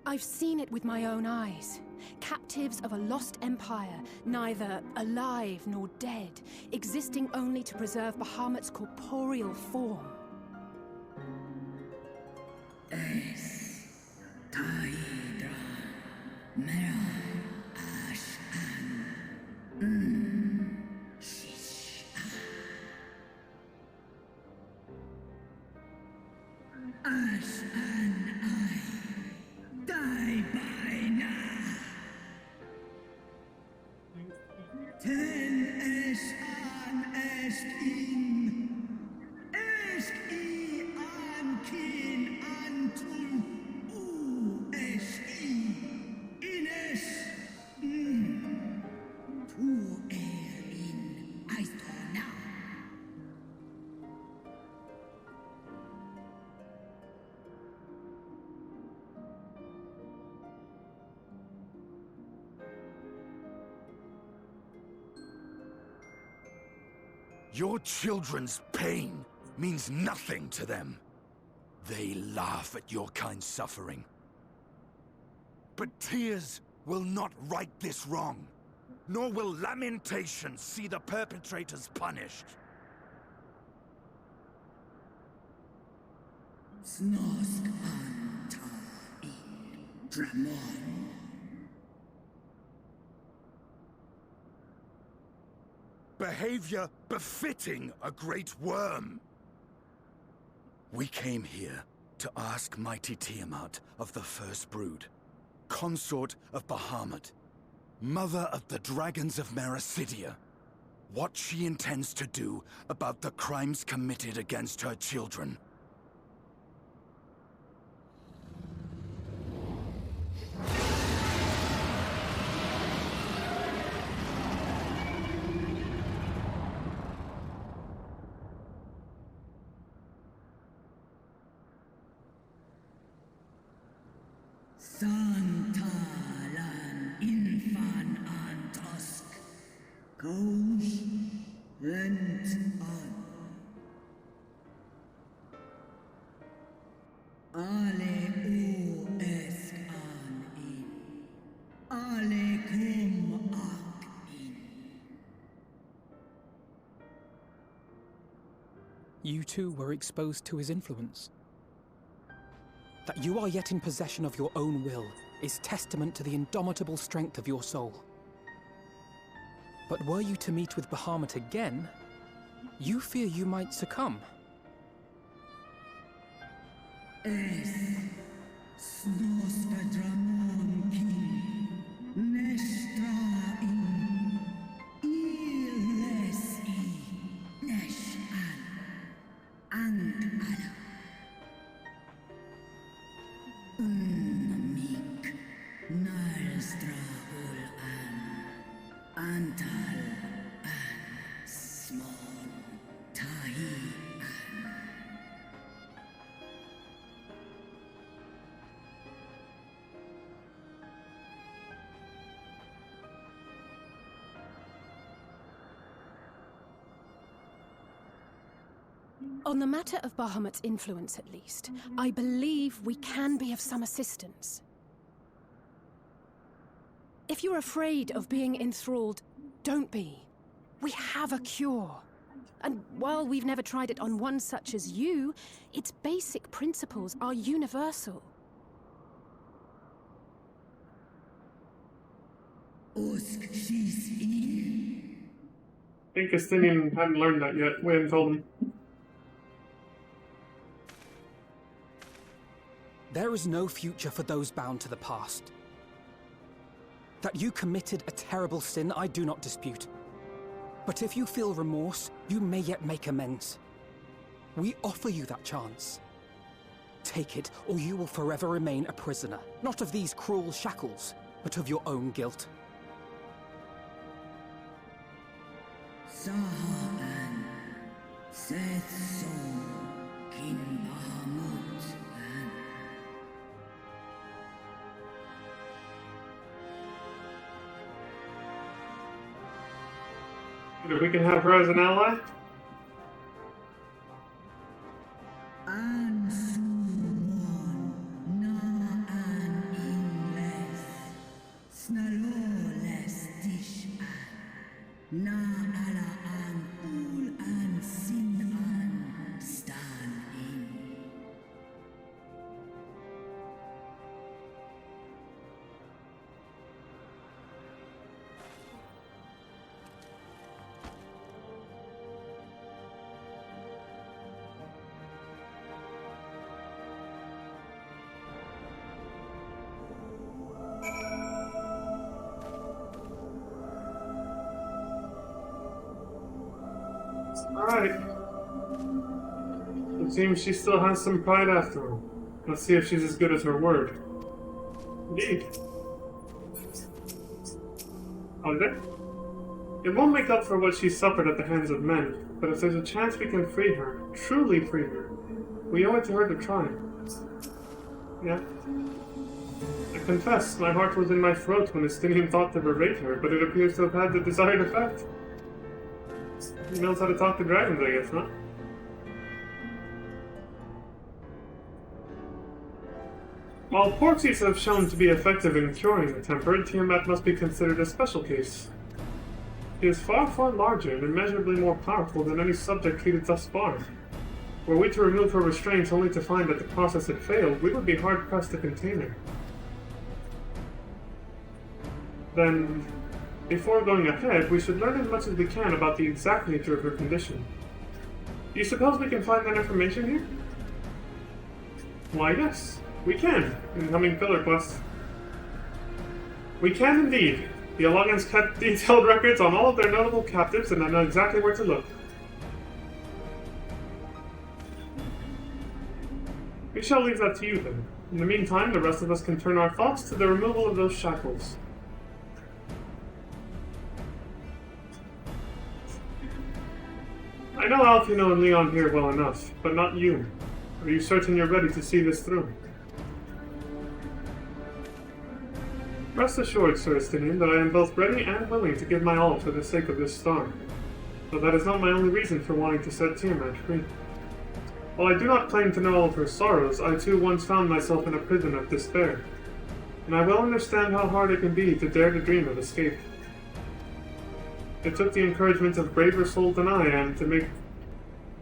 I've seen it with my own eyes. Captives of a lost empire, neither alive nor dead, existing only to preserve Bahamut's corporeal form. Your children's pain means nothing to them. They laugh at your kind suffering. But tears will not right this wrong, nor will lamentation see the perpetrators punished. Snosk anta in Dramon. Behavior befitting a great worm. We came here to ask mighty Tiamat of the First Brood, consort of Bahamut, mother of the dragons of Meracidia, what she intends to do about the crimes committed against her children. Santalan infan antosk. Goes rent on. Ale o es an in. Ale kum ak in. You too were exposed to his influence. That you are yet in possession of your own will is testament to the indomitable strength of your soul. But were you to meet with Bahamut again, you fear you might succumb. Es snoska dramon kin nestra in iles I nesh an ala. Unmik Nalstra ul Antal an Smon Tahi an. On the matter of Bahamut's influence, at least, I believe we can be of some assistance. If you're afraid of being enthralled, don't be. We have a cure. And while we've never tried it on one such as you, its basic principles are universal. Usk she's in. I think Estinian hadn't learned that yet. We hadn't told him. There is no future for those bound to the past. That you committed a terrible sin, I do not dispute. But if you feel remorse, you may yet make amends. We offer you that chance. Take it, or you will forever remain a prisoner, not of these cruel shackles, but of your own guilt. Sahaan, Seth Son, Kin Bahamut. If we can have her as an ally? An Suwon, Na An Ingles, Snaloles Dish An, Na Ala An Ul An Sin An, Stan In. Alright. It seems she still has some pride after all. Let's see if she's as good as her word. Indeed. Okay. It won't make up for what she suffered at the hands of men, but if there's a chance we can free her, truly free her, we owe it to her to try. Yeah. I confess, my heart was in my throat when Estinian thought to berate her, but it appears to have had the desired effect. He knows how to talk to dragons, I guess, huh? While Porxies have shown to be effective in curing the tempered, Tiamat must be considered a special case. He is far, far larger and immeasurably more powerful than any subject treated thus far. Were we to remove her restraints only to find that the process had failed, we would be hard-pressed to contain her. Then, before going ahead, we should learn as much as we can about the exact nature of her condition. Do you suppose we can find that information here? Why, yes, we can. Incoming filler quest. We can indeed. The Allagans kept detailed records on all of their notable captives, and I know exactly where to look. We shall leave that to you, then. In the meantime, the rest of us can turn our thoughts to the removal of those shackles. I know Alfino and Leon here well enough, but not you. Are you certain you're ready to see this through? Rest assured, Sir Estinian, that I am both ready and willing to give my all for the sake of this star. But that is not my only reason for wanting to set Tiamat free. While I do not claim to know all of her sorrows, I too once found myself in a prison of despair. And I well understand how hard it can be to dare to dream of escape. It took the encouragement of braver souls than I am to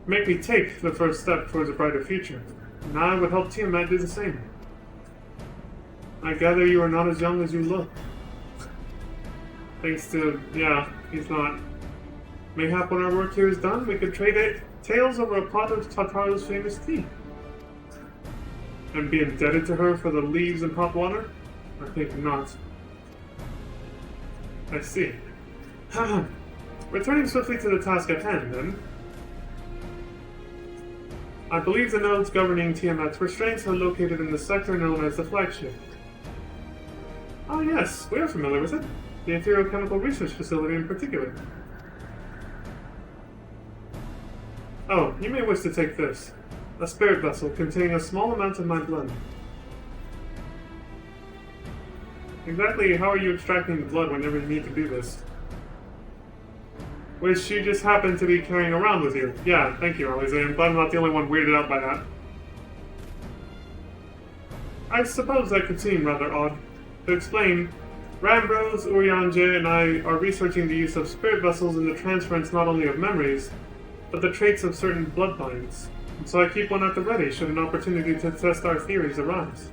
make me take the first step towards a brighter future. And I would help Tiamat do the same. I gather you are not as young as you look. Thanks to... yeah, he's not. Mayhap when our work here is done, we could trade tales over a pot of Tataru's famous tea. And be indebted to her for the leaves and hot water? I think not. I see. Returning swiftly to the task at hand, then. I believe the nodes governing Tiamat's restraints are located in the sector known as the flagship. Ah yes, we are familiar with it. The Ethereal Chemical Research Facility in particular. Oh, you may wish to take this. A spirit vessel containing a small amount of my blood. Exactly how are you extracting the blood whenever you need to do this? Which you just happen to be carrying around with you. Yeah, thank you, Alexander, but I'm not the only one weirded out by that. I suppose that could seem rather odd. To explain, Rambros, Urianger, and I are researching the use of spirit vessels in the transference not only of memories, but the traits of certain bloodlines. And so I keep one at the ready should an opportunity to test our theories arise.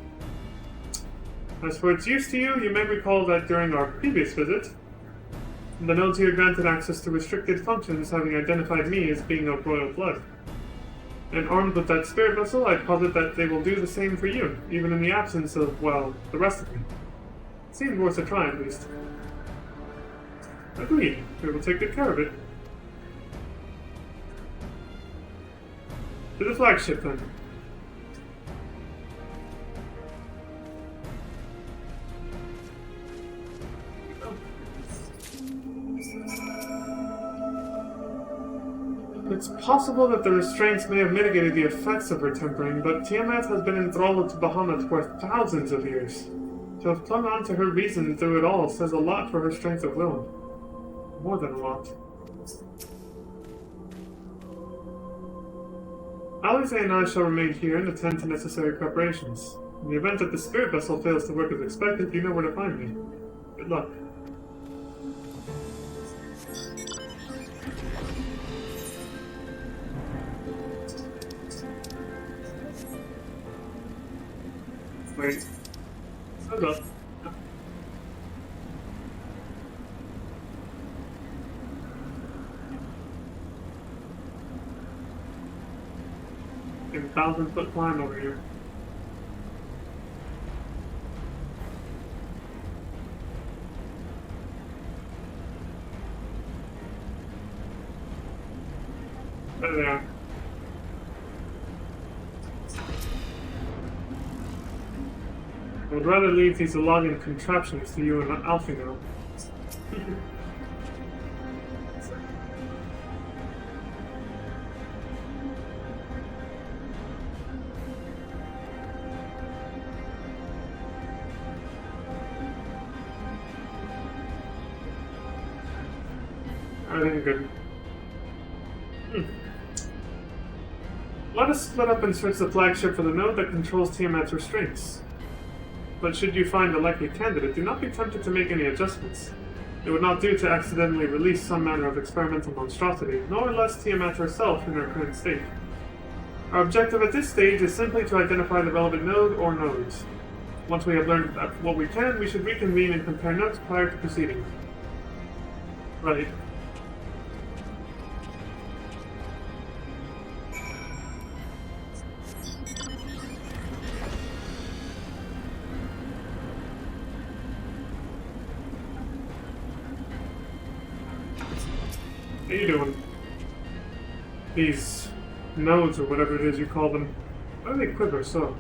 As for its use to you, you may recall that during our previous visit, the nodes here granted access to restricted functions, having identified me as being of royal blood. And armed with that spirit vessel, I posit that they will do the same for you, even in the absence of, well, the rest of me. Seems worth a try, at least. Agreed. We will take good care of it. To the flagship, then. It's possible that the restraints may have mitigated the effects of her tempering, but Tiamat has been enthralled to Bahamut for thousands of years. To have clung on to her reason through it all says a lot for her strength of will. More than a lot. Alize and I shall remain here and attend to necessary preparations. In the event that the spirit vessel fails to work as expected, you know where to find me. Good luck. Wait. Hold up. 1,000-foot climb over here. There they are. I would rather leave these Allagan contraptions to you and Alfino. I think good. Let us split up and search the flagship for the node that controls Tiamat's restraints. But should you find a likely candidate, do not be tempted to make any adjustments. It would not do to accidentally release some manner of experimental monstrosity, nor less Tiamat herself in her current state. Our objective at this stage is simply to identify the relevant node or nodes. Once we have learned what we can, we should reconvene and compare notes prior to proceeding. Right. How you doing? These nodes, or whatever it is you call them, why do they quiver so?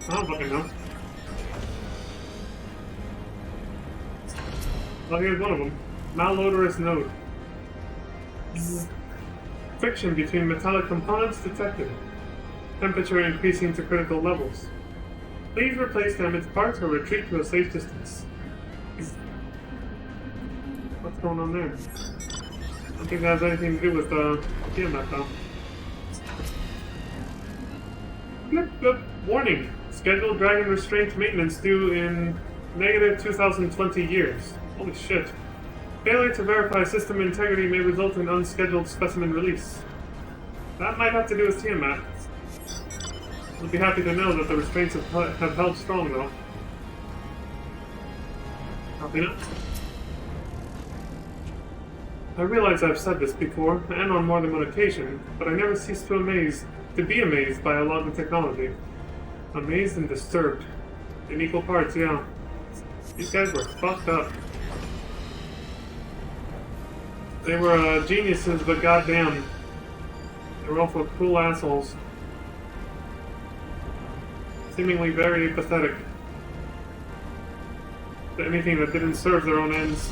I don't fucking know. Oh, here's one of them. Malodorous node. Friction between metallic components detected. Temperature increasing to critical levels. Please replace damaged parts or retreat to a safe distance. What's going on there? I don't think that has anything to do with Tiamat though. Blip, blip. Warning! Scheduled Dragon Restraint maintenance due in negative 2020 years. Holy shit. Failure to verify system integrity may result in unscheduled specimen release. That might have to do with Tiamat. I'll be happy to know that the restraints have held strong though. Copy that. I realize I've said this before, and on more than one occasion, but I never cease to be amazed by a lot of technology. Amazed and disturbed. In equal parts, yeah. These guys were fucked up. They were geniuses, but goddamn, they were also cruel assholes. Seemingly very pathetic to anything that didn't serve their own ends.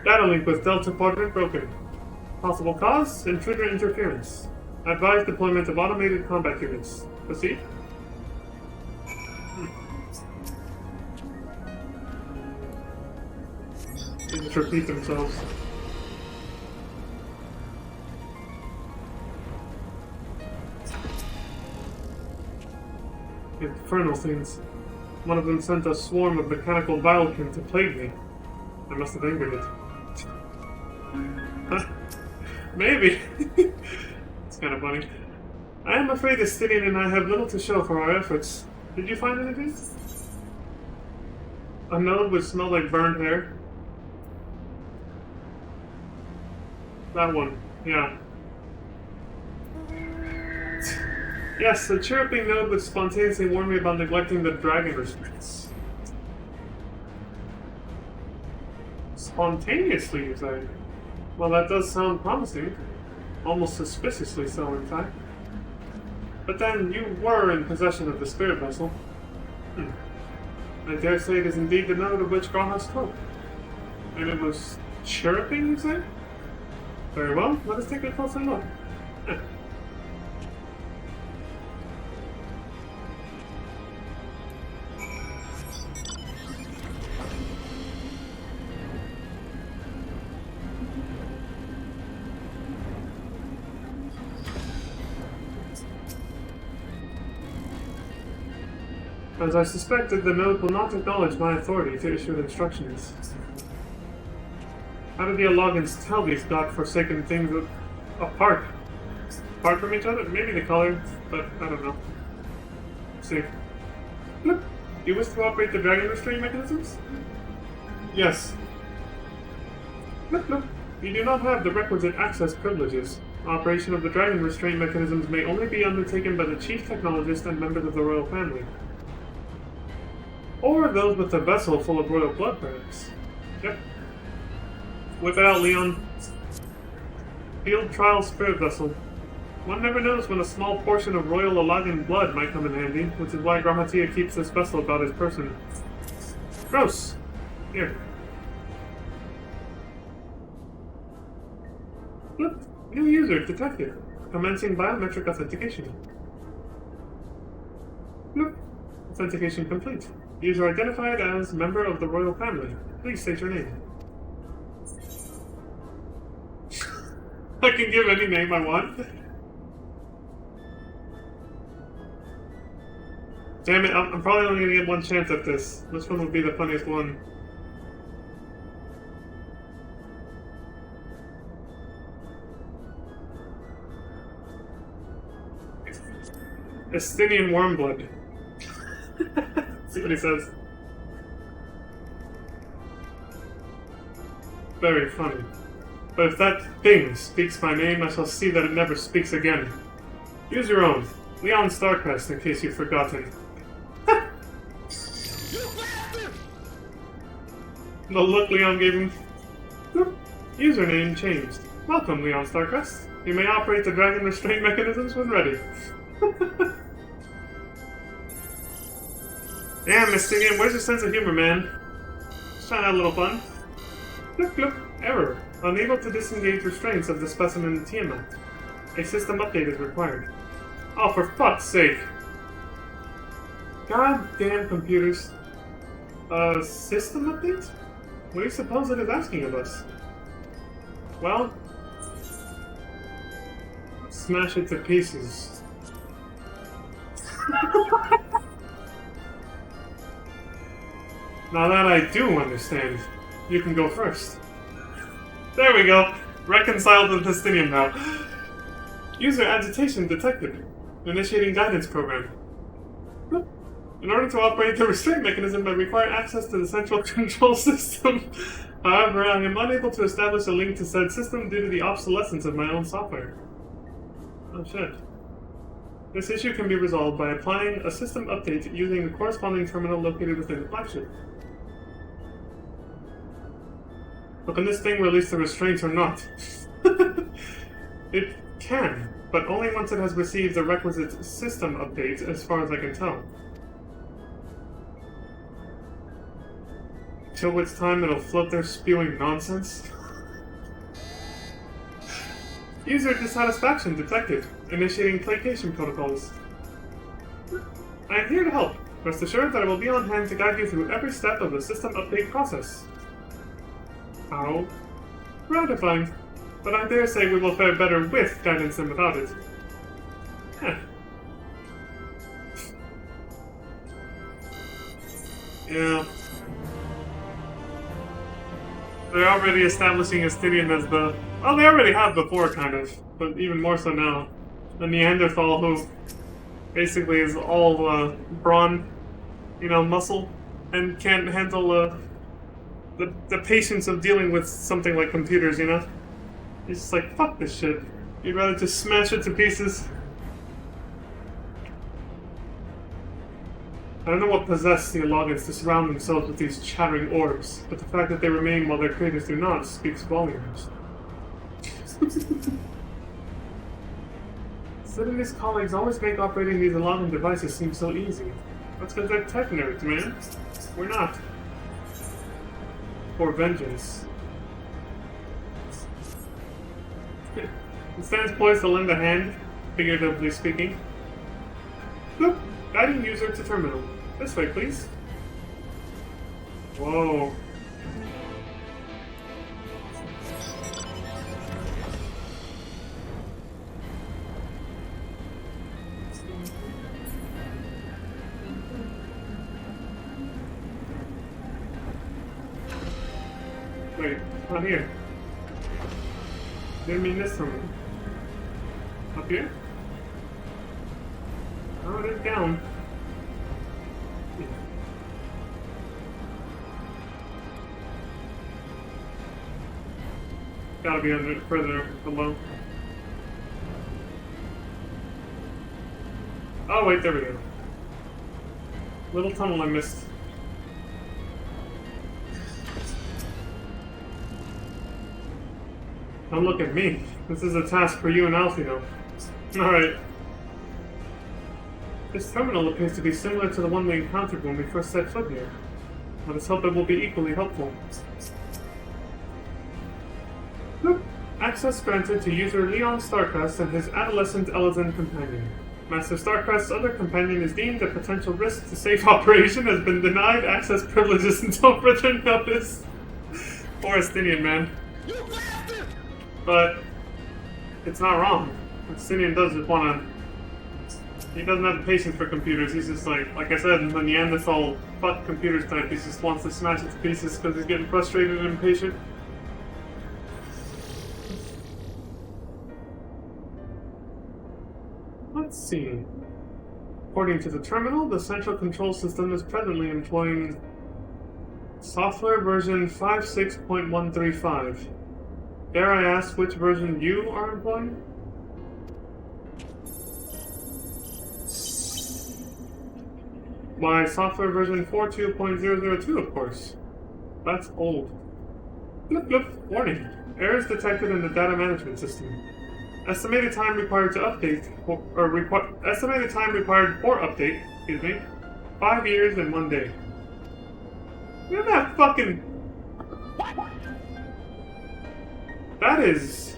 Data link with Delta Quadrant broken. Possible cause? Intruder interference. Advise deployment of automated combat units. Proceed? They just repeat themselves. Infernal things. One of them sent a swarm of mechanical vilekin to plague me. I must have angered it. Huh? Maybe. It's kind of funny. I am afraid Estidian and I have little to show for our efforts. Did you find anything? A node would smell like burned hair. That one, yeah. Yes, the chirruping node would spontaneously warn me about neglecting the dragon restraints. Spontaneously, you say? Well, that does sound promising. Almost suspiciously so, in fact. But then, you were in possession of the spirit vessel. I dare say it is indeed the node of which Grawha spoke. And it was chirruping, you say? Very well, let us take a closer look. As I suspected, the node will not acknowledge my authority to issue instructions. How do the Allogans tell these god-forsaken things apart? Apart from each other? Maybe the color, but I don't know. Let's see. Look, you wish to operate the dragon restraint mechanisms? Yes. Look, you do not have the requisite access privileges. Operation of the dragon restraint mechanisms may only be undertaken by the chief technologist and members of the royal family. Or those with a vessel full of royal blood, perhaps. Yep. Whip it out, Leon. Field trial spirit vessel. One never knows when a small portion of royal Allagan blood might come in handy, which is why Grammatia keeps this vessel about his person. Gross. Here. Look, new user detected. Commencing biometric authentication. Look, authentication complete. User identified as member of the royal family. Please state your name. I can give any name I want. Damn it, I'm probably only gonna get one chance at this. Which one would be the funniest one? Estinian Wormblood. See what he says. Very funny. But if that thing speaks my name, I shall see that it never speaks again. Use your own. Leon Starcrest, in case you've forgotten. The look Leon gave him. Username changed. Welcome, Leon Starcrest. You may operate the dragon restraint mechanisms when ready. Damn, Mystidian, where's your sense of humor, man? Just trying to have a little fun. Look, look. Error. Unable to disengage restraints of the specimen in Tiamat. A system update is required. Oh, for fuck's sake. God damn computers. System update? What do you suppose it is asking of us? Well, smash it to pieces. Now that I do understand, you can go first. There we go. Reconciled with Justinian now. User agitation detected. Initiating guidance program. In order to operate the restraint mechanism, I require access to the central control system. However, I am unable to establish a link to said system due to the obsolescence of my own software. Oh shit. This issue can be resolved by applying a system update using the corresponding terminal located within the flagship. But can this thing release the restraints or not? It can, but only once it has received the requisite system update, as far as I can tell. Till which time it'll float there spewing nonsense. User dissatisfaction detected. Initiating placation protocols. I am here to help. Rest assured that I will be on hand to guide you through every step of the system update process. How gratifying. But I dare say we will fare better with guidance than without it. Heh. Yeah. They're already establishing Estinian as the... Well, they already have before, kind of. But even more so now. The Neanderthal, who basically is all brawn, you know, muscle, and can't handle the patience of dealing with something like computers, you know? He's just like, fuck this shit. You'd rather just smash it to pieces. I don't know what possessed the Allogans to surround themselves with these chattering orbs, but the fact that they remain while their creators do not speaks volumes. Sidney's colleagues always make operating these Allogan devices seem so easy. That's because they're tech nerds, man. We're not. For vengeance. It stands poised to lend a hand, figuratively speaking. Look, guiding user to terminal. This way, please. Whoa. Wait, not here. Didn't mean this terminal. Up here? Oh, it is down. Gotta be under further below. Oh wait, there we go. Little tunnel I missed. Don't look at me. This is a task for you and Alfio. Alright. This terminal appears to be similar to the one we encountered when we first set foot here. Let us hope it will be equally helpful. Access granted to user Leon Starcrest and his adolescent Elezen companion. Master Starcrest's other companion is deemed a potential risk to safe operation, has been denied access privileges until further notice. Poor Estinian, man. But it's not wrong. Estinian does just wanna... He doesn't have the patience for computers. He's just like I said, the Neanderthal fuck computers type. He just wants to smash it to pieces because he's getting frustrated and impatient. Let's see. According to the terminal, the central control system is presently employing software version 56.135. Dare I ask which version you are employing? Why, software version 42.002, of course. That's old. Blip blip. Warning. Errors detected in the data management system. Estimated time required to update, estimated time required for update, 5 years and 1 day. Look at that fucking... That is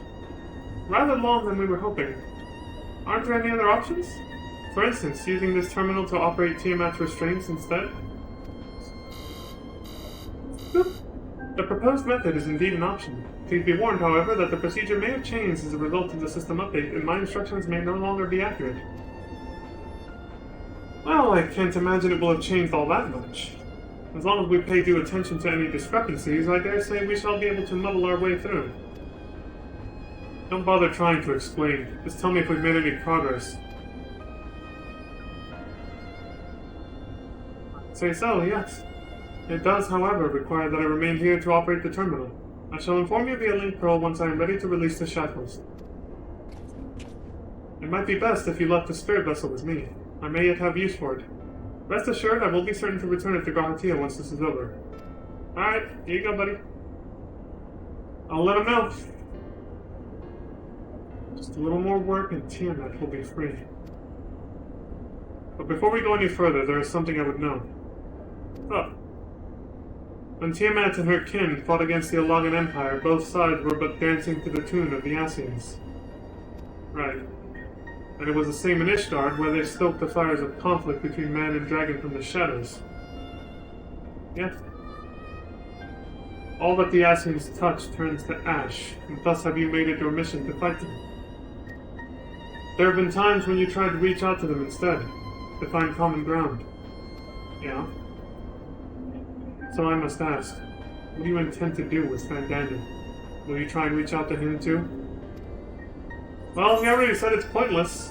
rather long than we were hoping. Aren't there any other options? For instance, using this terminal to operate Tiamat's restraints instead? The proposed method is indeed an option. Please be warned, however, that the procedure may have changed as a result of the system update, and my instructions may no longer be accurate. Well, I can't imagine it will have changed all that much. As long as we pay due attention to any discrepancies, I dare say we shall be able to muddle our way through. Don't bother trying to explain. Just tell me if we've made any progress. Say so, yes. It does, however, require that I remain here to operate the terminal. I shall inform you via link pearl once I am ready to release the shackles. It might be best if you left the spirit vessel with me. I may yet have use for it. Rest assured, I will be certain to return it to Garatia once this is over. Alright, here you go, buddy. I'll let him know. Just a little more work and Tiamat will be free. But before we go any further, there is something I would know. Oh. When Tiamat and her kin fought against the Allagan Empire, both sides were but dancing to the tune of the Ascians. Right. And it was the same in Ishgard, where they stoked the fires of conflict between man and dragon from the shadows. Yet, all that the Ascians touch turns to ash, and thus have you made it your mission to fight them. There have been times when you tried to reach out to them instead, to find common ground. Yeah? So I must ask, what do you intend to do with Fandaniel? Will you try and reach out to him too? Well, he already said it's pointless,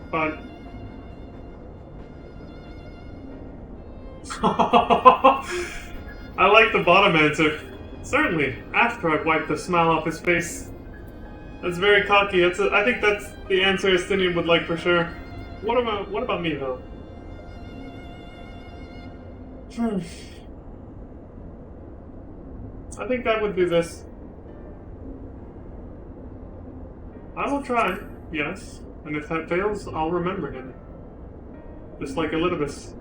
but... I like the bottom answer. Certainly, after I've wiped the smile off his face. That's very cocky. I think that's the answer Estinian would like for sure. What about me, though? I think I would do this. I will try, yes. And if that fails, I'll remember him. Just like Elidibus.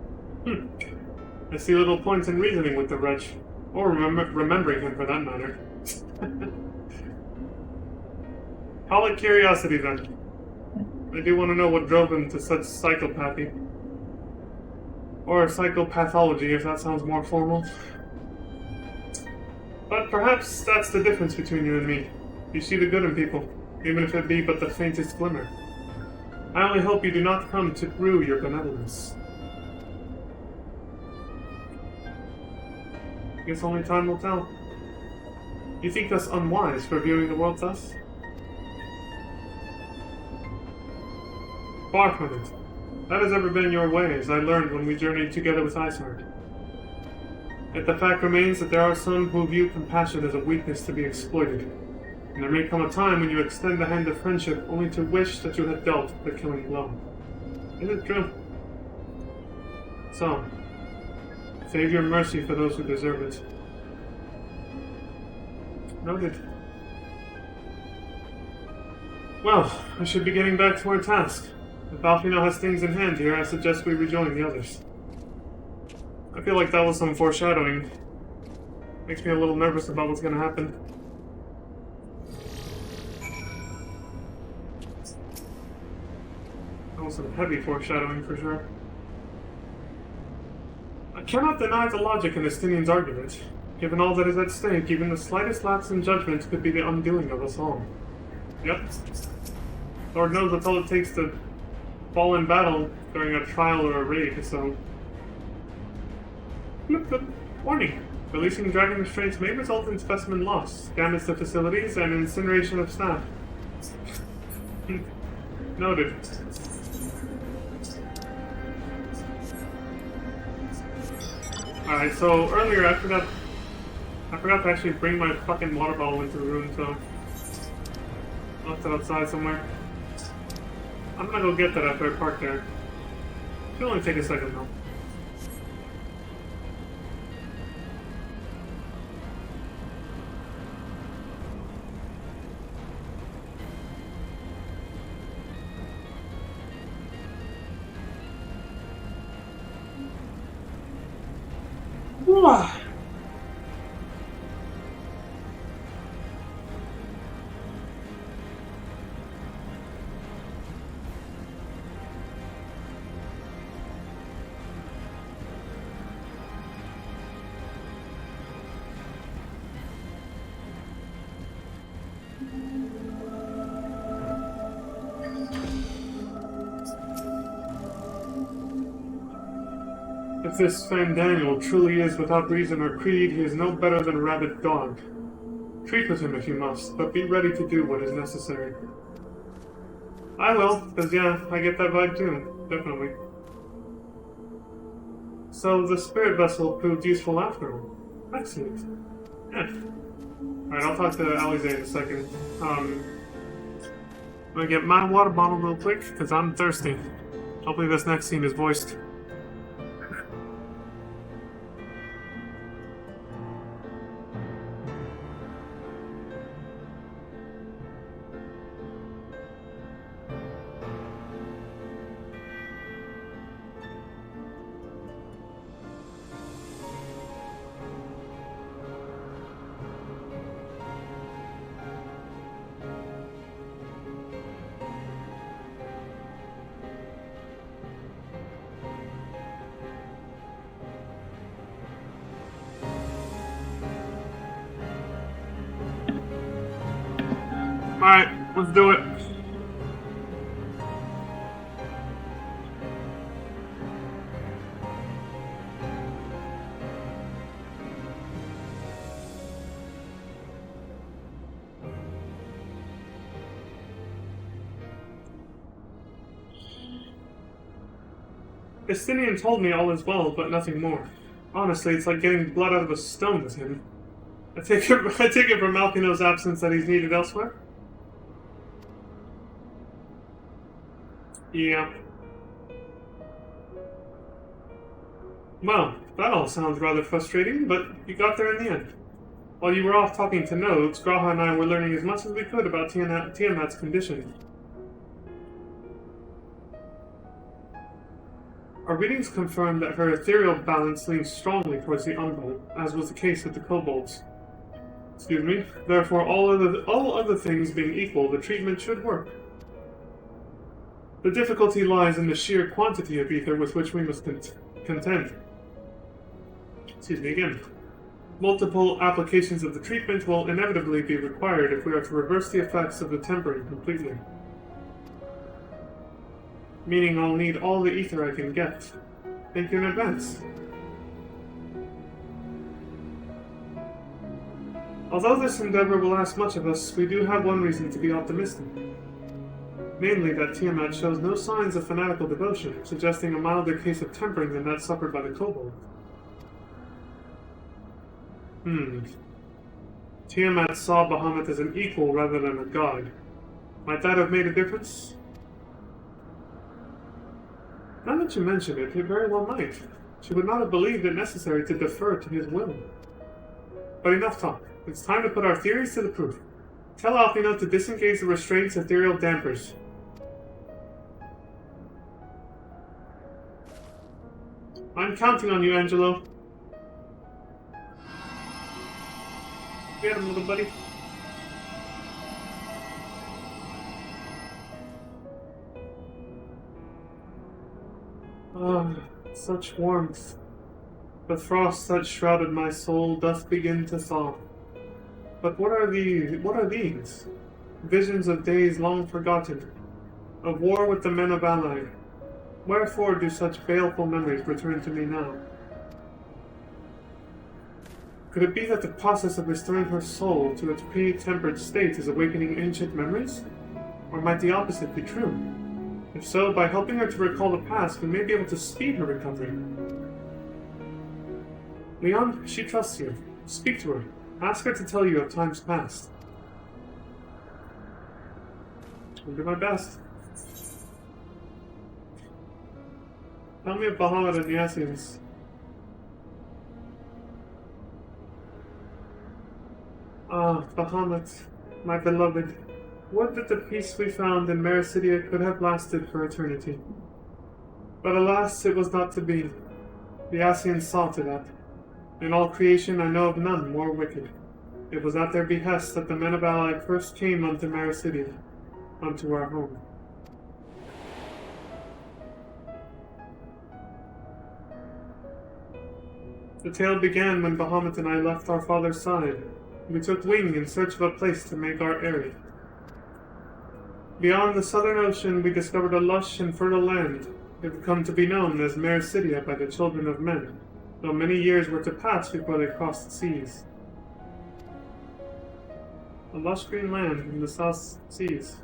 I see little points in reasoning with the wretch. Or remembering him, for that matter. Call it curiosity, then. I do want to know what drove him to such psychopathy. Or psychopathology, if that sounds more formal. But perhaps that's the difference between you and me. You see the good in people, even if it be but the faintest glimmer. I only hope you do not come to rue your benevolence. Guess only time will tell. You think us unwise for viewing the world thus? Far from it. That has ever been your way, as I learned when we journeyed together with Iceheart. Yet the fact remains that there are some who view compassion as a weakness to be exploited, and there may come a time when you extend the hand of friendship only to wish that you had dealt the killing blow. Is it true? So, save your mercy for those who deserve it. Noted. Well, I should be getting back to our task. If Alfino has things in hand here, I suggest we rejoin the others. I feel like that was some foreshadowing. Makes me a little nervous about what's gonna happen. That was some heavy foreshadowing for sure. I cannot deny the logic in Estinian's argument. Given all that is at stake, even the slightest lapse in judgment could be the undoing of us all. Yep. Lord knows that's all it takes to fall in battle during a trial or a raid, so... Warning! Releasing dragon restraints may result in specimen loss, damage to facilities, and incineration of staff. Noted. Alright, so earlier I forgot to actually bring my fucking water bottle into the room, so I left it outside somewhere. I'm gonna go get that after I park there. It'll only take a second though. If this Fandaniel truly is without reason or creed, he is no better than a rabid dog. Treat with him if you must, but be ready to do what is necessary. I will, because yeah, I get that vibe too, definitely. So the spirit vessel proved useful after all. Excellent. Yeah. Alright, I'll talk to Alize in a second. I'm gonna get my water bottle real quick, because I'm thirsty. Hopefully this next scene is voiced. Alright, let's do it. Estinian told me all is well, but nothing more. Honestly, it's like getting blood out of a stone with him. I take it from Malkino's absence that he's needed elsewhere? Yeah. Well, that all sounds rather frustrating, but you got there in the end. While you were off talking to Nodes, Graha and I were learning as much as we could about Tiamat's condition. Our readings confirmed that her ethereal balance leans strongly towards the Unbolt, as was the case with the Kobolds. Excuse me. Therefore, all other things being equal, the treatment should work. The difficulty lies in the sheer quantity of ether with which we must contend. Excuse me again. Multiple applications of the treatment will inevitably be required if we are to reverse the effects of the tempering completely. Meaning I'll need all the ether I can get. Thank you in advance. Although this endeavor will ask much of us, we do have one reason to be optimistic. Namely, that Tiamat shows no signs of fanatical devotion, suggesting a milder case of tempering than that suffered by the Kobold. Tiamat saw Bahamut as an equal rather than a god. Might that have made a difference? Now that you mention it, it very well might. She would not have believed it necessary to defer to his will. But enough talk. It's time to put our theories to the proof. Tell Alphino to disengage the restraints ethereal dampers. I'm counting on you, Angelo. Get him, little buddy. Ah, such warmth. The frost that shrouded my soul doth begin to thaw. But what are these? Visions of days long forgotten, of war with the men of Allied. Wherefore do such baleful memories return to me now? Could it be that the process of restoring her soul to its pre-tempered state is awakening ancient memories? Or might the opposite be true? If so, by helping her to recall the past, we may be able to speed her recovery. Leon, she trusts you. Speak to her. Ask her to tell you of times past. I'll do my best. Tell me of Bahamut and the Ascians. Ah, Bahamut, my beloved. Would that the peace we found in Mericidia could have lasted for eternity. But alas, it was not to be. The Ascians sought it out. In all creation I know of none more wicked. It was at their behest that the men of Allied first came unto Mericidia, unto our home. The tale began when Bahamut and I left our father's side. We took wing in search of a place to make our eyrie. Beyond the southern ocean, we discovered a lush and fertile land. It would come to be known as Mericidia by the children of men, though many years were to pass before they crossed the seas. A lush green land in the South Seas.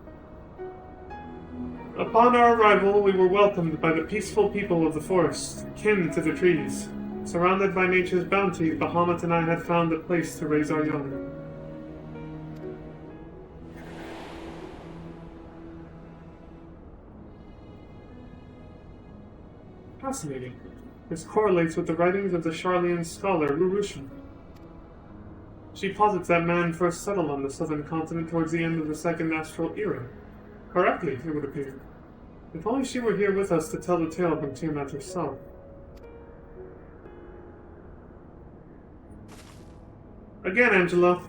Upon our arrival, we were welcomed by the peaceful people of the forest, kin to the trees. Surrounded by nature's bounty, Bahamut and I had found a place to raise our young. Fascinating. This correlates with the writings of the Sharlayan scholar Rurushan. She posits that man first settled on the southern continent towards the end of the Second Astral Era. Correctly, it would appear. If only she were here with us to tell the tale from Tiamat herself. Again, Angela.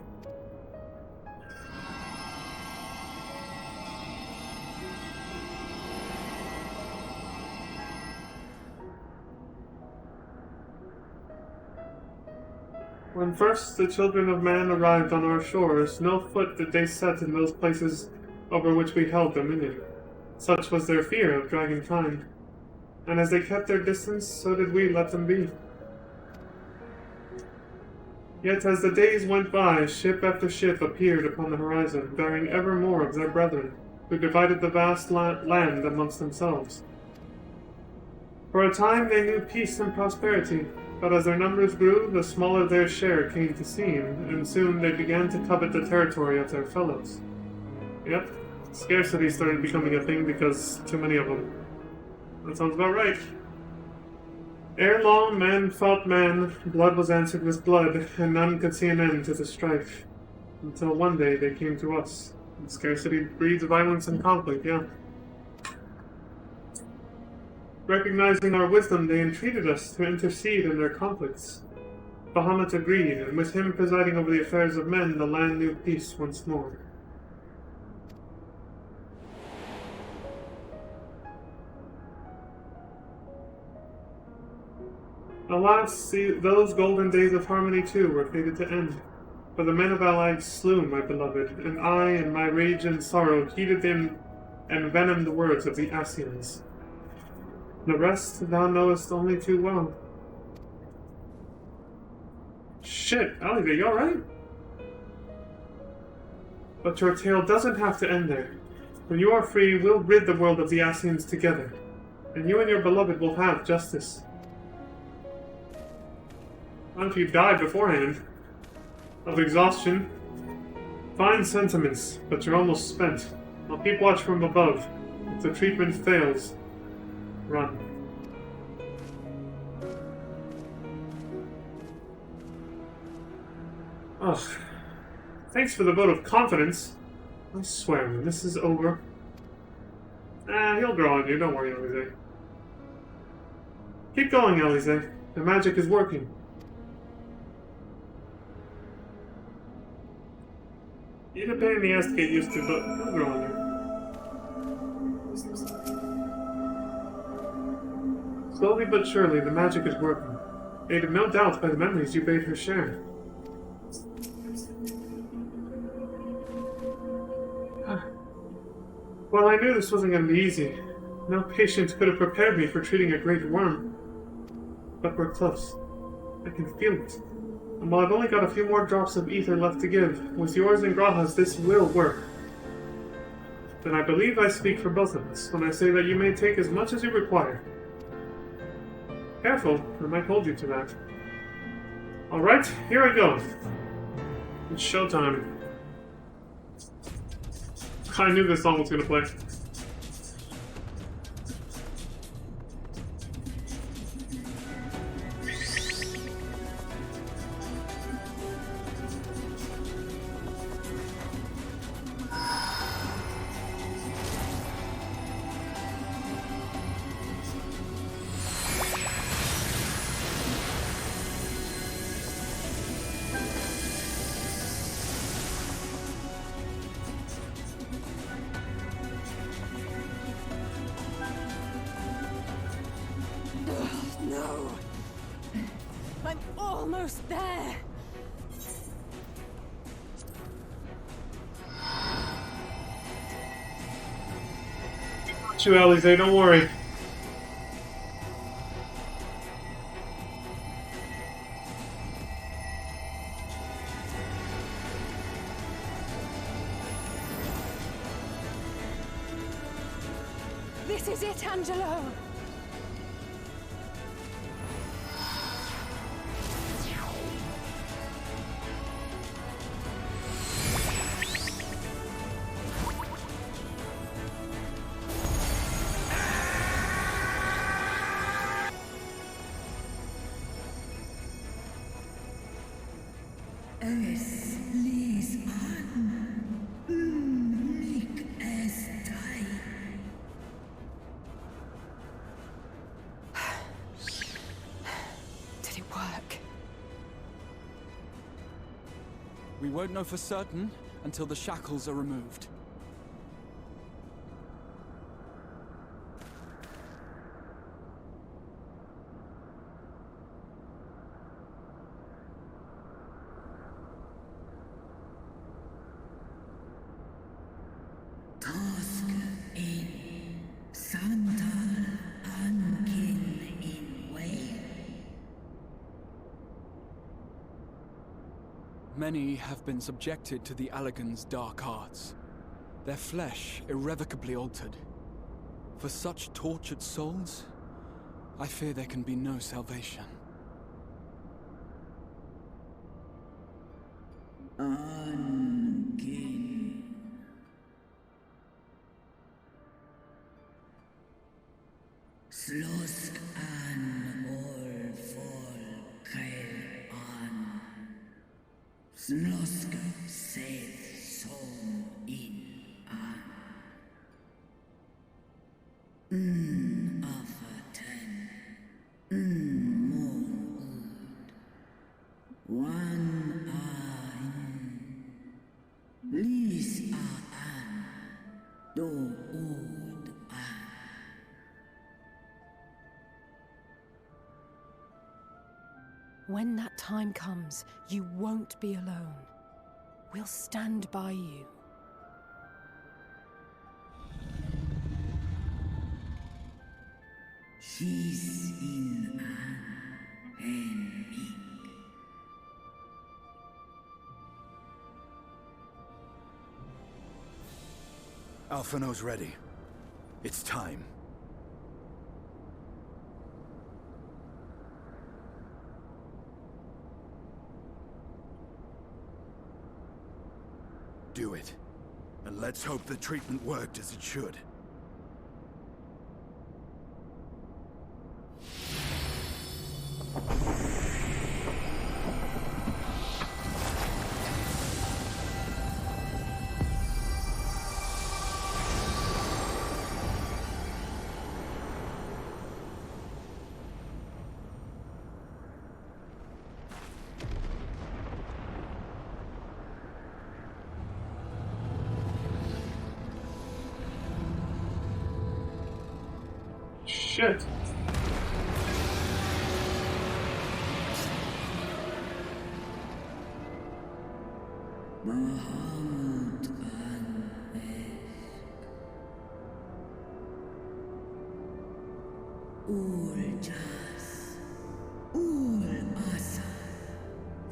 When first the children of man arrived on our shores, no foot did they set in those places over which we held dominion. Such was their fear of dragonkind. And as they kept their distance, so did we let them be. Yet as the days went by, ship after ship appeared upon the horizon, bearing ever more of their brethren, who divided the vast land amongst themselves. For a time they knew peace and prosperity, but as their numbers grew, the smaller their share came to seem, and soon they began to covet the territory of their fellows. Yep, scarcity started becoming a thing because too many of them. That sounds about right. Ere long, man fought man, blood was answered with blood, and none could see an end to the strife. Until one day they came to us. And scarcity breeds violence and conflict, yeah. Recognizing our wisdom, they entreated us to intercede in their conflicts. Bahamut agreed, and with him presiding over the affairs of men, the land knew peace once more. Alas, those golden days of harmony too were fated to end. For the men of Allied slew my beloved, and I, in my rage and sorrow, heeded the envenomed words of the Ascians. The rest thou knowest only too well. Shit, Alize, you alright? But your tale doesn't have to end there. When you are free, we'll rid the world of the Ascians together, and you and your beloved will have justice. Not if you die beforehand. Of exhaustion. Fine sentiments, but you're almost spent. I'll keep watch from above. If the treatment fails, run. Ugh. Thanks for the vote of confidence. I swear, when this is over... he'll grow on you, don't worry, Alize. Keep going, Alize. The magic is working. You'd a pain in the ass to get used to, but he'll grow on you. Slowly but surely, the magic is working, aided no doubt by the memories you bade her share. Well, I knew this wasn't going to be easy. No patient could have prepared me for treating a great worm. But we're close. I can feel it. And while I've only got a few more drops of ether left to give, with yours and Graha's, this will work. Then I believe I speak for both of us when I say that you may take as much as you require. Careful, I might hold you to that. Alright, here I go. It's showtime. I knew this song was gonna play. No. I'm almost there. Got you, Alize, don't worry. This is it, Angelo. Es ließ an, mich es drei. Did it work? We won't know for certain until the shackles are removed. Tosk in Santal Ankin in Wales. Many have been subjected to the Allagan's dark arts, their flesh irrevocably altered. For such tortured souls, I fear there can be no salvation. Ankin. Slosk an all fall kail an. Slosk saith so in an. Afatan. More good. One Lis an. Do ud an. When that time comes, you won't be alone. We'll stand by you. She's in an Alphino's ready. It's time. Do it. And let's hope the treatment worked as it should. Shit. Bahamut an Ul Jas, Ul Asa,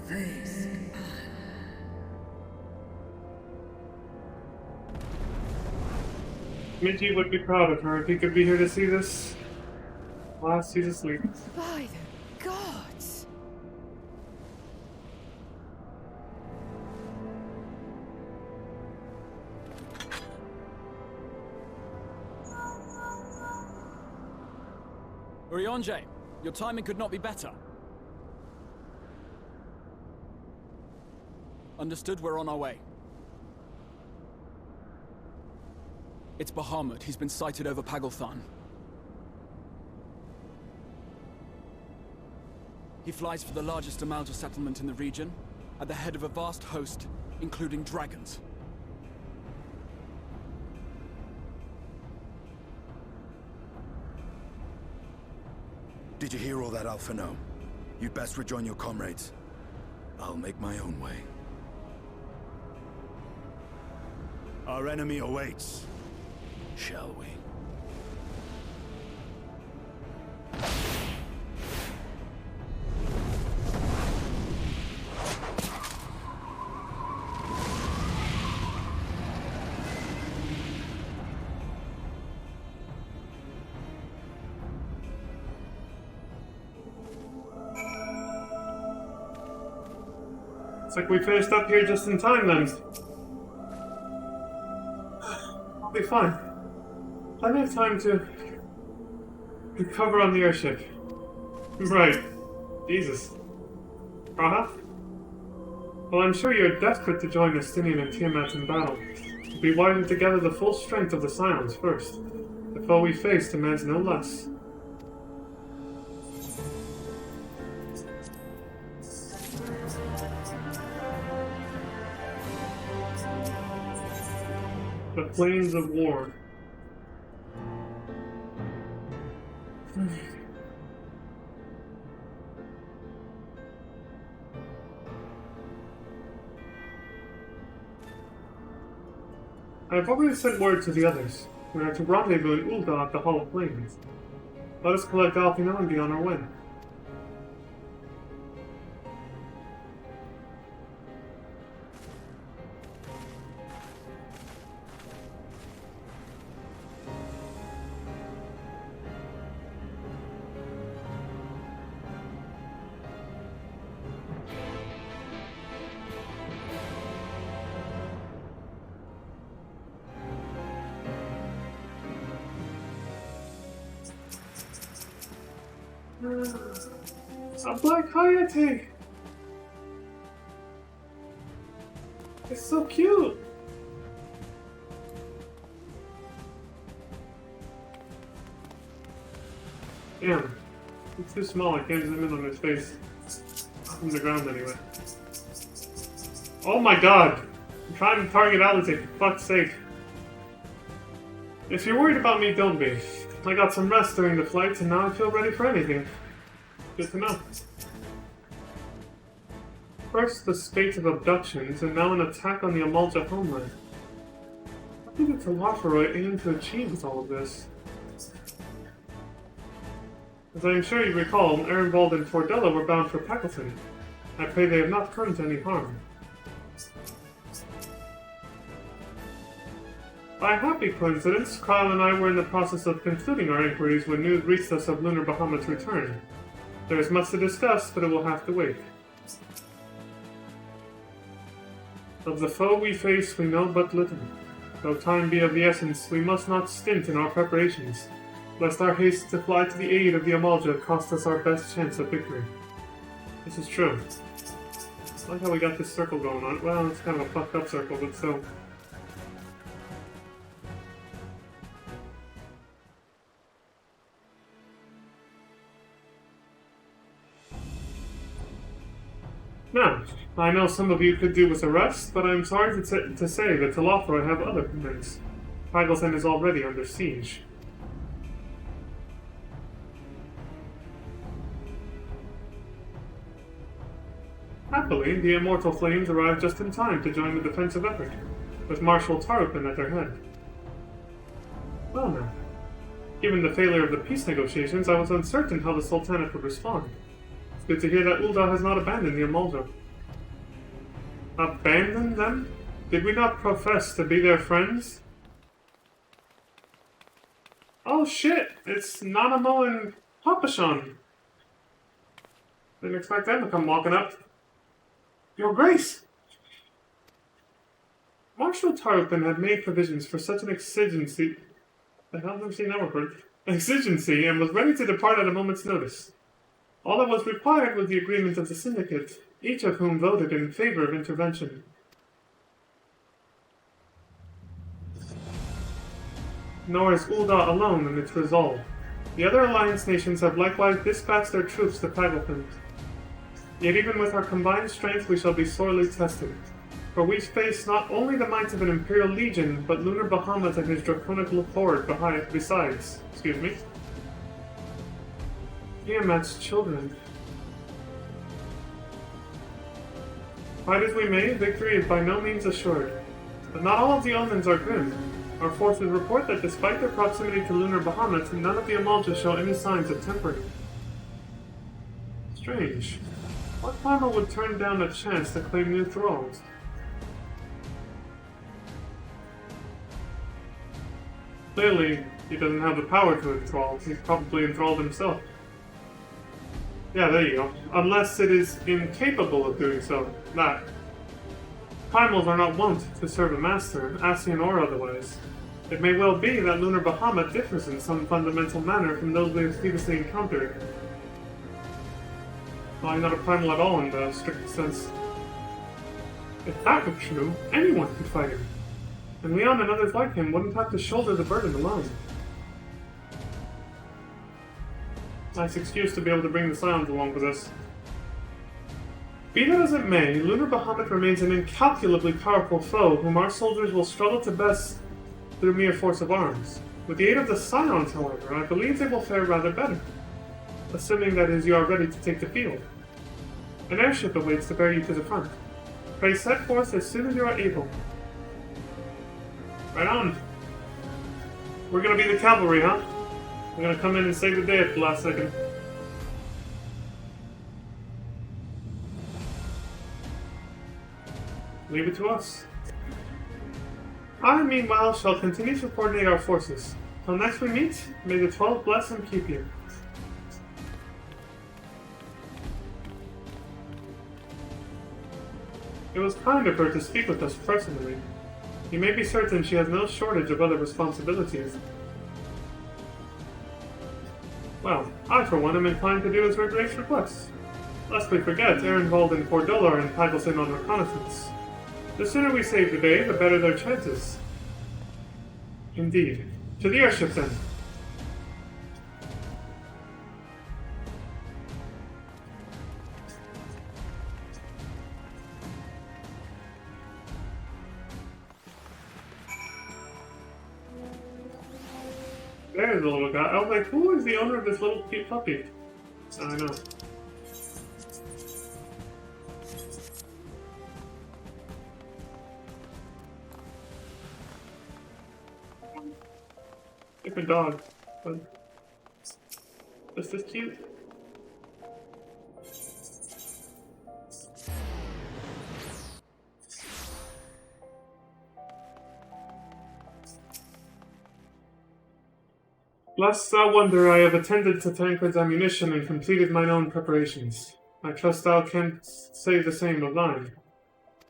Vesk an. Minji would be proud of her if he could be here to see this. Alas, he's asleep. By the gods! Urianger, your timing could not be better. Understood, we're on our way. It's Bahamut. He's been sighted over Pagalthan. He flies for the largest Amalja settlement in the region, at the head of a vast host, including dragons. Did you hear all that, Alphino? You'd best rejoin your comrades. I'll make my own way. Our enemy awaits. Shall we? Looks like we finished up here just in time then. I'll be fine. Plenty of time to recover on the airship. Right. Jesus. Raha? Well, I'm sure you're desperate to join Estinian and Tiamat in battle. It'd be wiser to gather the full strength of the Scions first. The foe we face demands no less. The Plains of War. I've already sent word to the others. We are to rendezvous in Ul'dah at the Hall of Plains. Let us collect Alphino and be on our way. A black coyote! It's so cute! Damn. It's too small, I can't zoom in on his face. From the ground anyway. Oh my god! I'm trying to target Alite, for fuck's sake. If you're worried about me, don't be. I got some rest during the flight, and now I feel ready for anything. Good to know. First, the spate of abductions, and now an attack on the Amalja homeland. What did the Telophoroi aim to achieve with all of this? As I am sure you recall, Erenvald and Fordella were bound for Pagalthan. I pray they have not come to any harm. By a happy coincidence, Kyle and I were in the process of concluding our inquiries when news reached us of Lunar Bahamut's return. There is much to discuss, but it will have to wait. Of the foe we face, we know but little. Though time be of the essence, we must not stint in our preparations, lest our haste to fly to the aid of the Amalja cost us our best chance of victory. This is true. I like how we got this circle going on. Well, it's kind of a fucked up circle, but still. Now, I know some of you could do with a rest, but I'm sorry to say that Telophoroi have other plans. Pagalthan is already under siege. Happily, the immortal flames arrived just in time to join the defensive effort, with Marshal Tarupin at their head. Well now, given the failure of the peace negotiations, I was uncertain how the Sultanate would respond. It's good to hear that Ul'dah has not abandoned the Amalja. Abandoned them? Did we not profess to be their friends? Oh shit, it's Nanamo and Papashan. Didn't expect them to come walking up. Your Grace! Marshal Tarupin had made provisions for such an exigency. The hell, I've never seen that word. Exigency, and was ready to depart at a moment's notice. All that was required was the agreement of the Syndicate, each of whom voted in favor of intervention. Nor is Ul'dah alone in its resolve. The other Alliance nations have likewise dispatched their troops to Pagelthand. Yet even with our combined strength we shall be sorely tested, for we face not only the might of an Imperial Legion, but Lunar Bahamut and his draconic horde besides. Tiamat's children. Fight as we may, victory is by no means assured. But not all of the omens are grim. Our forces report that despite their proximity to Lunar Bahamut, none of the Amalja show any signs of tempering. Strange. What farmer would turn down a chance to claim new thralls? Clearly, he doesn't have the power to enthrall. He's probably enthralled himself. Yeah, there you go. Unless it is incapable of doing so. That. Primals are not wont to serve a master, Ascian or otherwise. It may well be that Lunar Bahamut differs in some fundamental manner from those we have previously encountered. Well, I'm not a primal at all in the strict sense. If that were true, anyone could fight him. And Leon and others like him wouldn't have to shoulder the burden alone. Nice excuse to be able to bring the Scions along with us. Be that as it may, Lunar Bahamut remains an incalculably powerful foe whom our soldiers will struggle to best through mere force of arms. With the aid of the Scions, however, I believe they will fare rather better, assuming that is you are ready to take the field. An airship awaits to bear you to the front. Pray set forth as soon as you are able. Right on. We're gonna be the cavalry, huh? We're gonna come in and save the day at the last second. Leave it to us. I, meanwhile, shall continue to coordinate our forces. Till next we meet, may the 12 bless and keep you. It was kind of her to speak with us personally. You may be certain she has no shortage of other responsibilities. Well, I for one am inclined to do as her Grace requests. Lest we forget, Ehrenwald and Fordola are in Pagelthand on reconnaissance. The sooner we save the day, the better their chances. Indeed. To the airship then. There's the little guy. I was like, who is the owner of this little cute puppy? I know. Different dog, but just as cute. Lest thou wonder, I have attended to Tancred's ammunition and completed mine own preparations. I trust thou canst say the same of thine.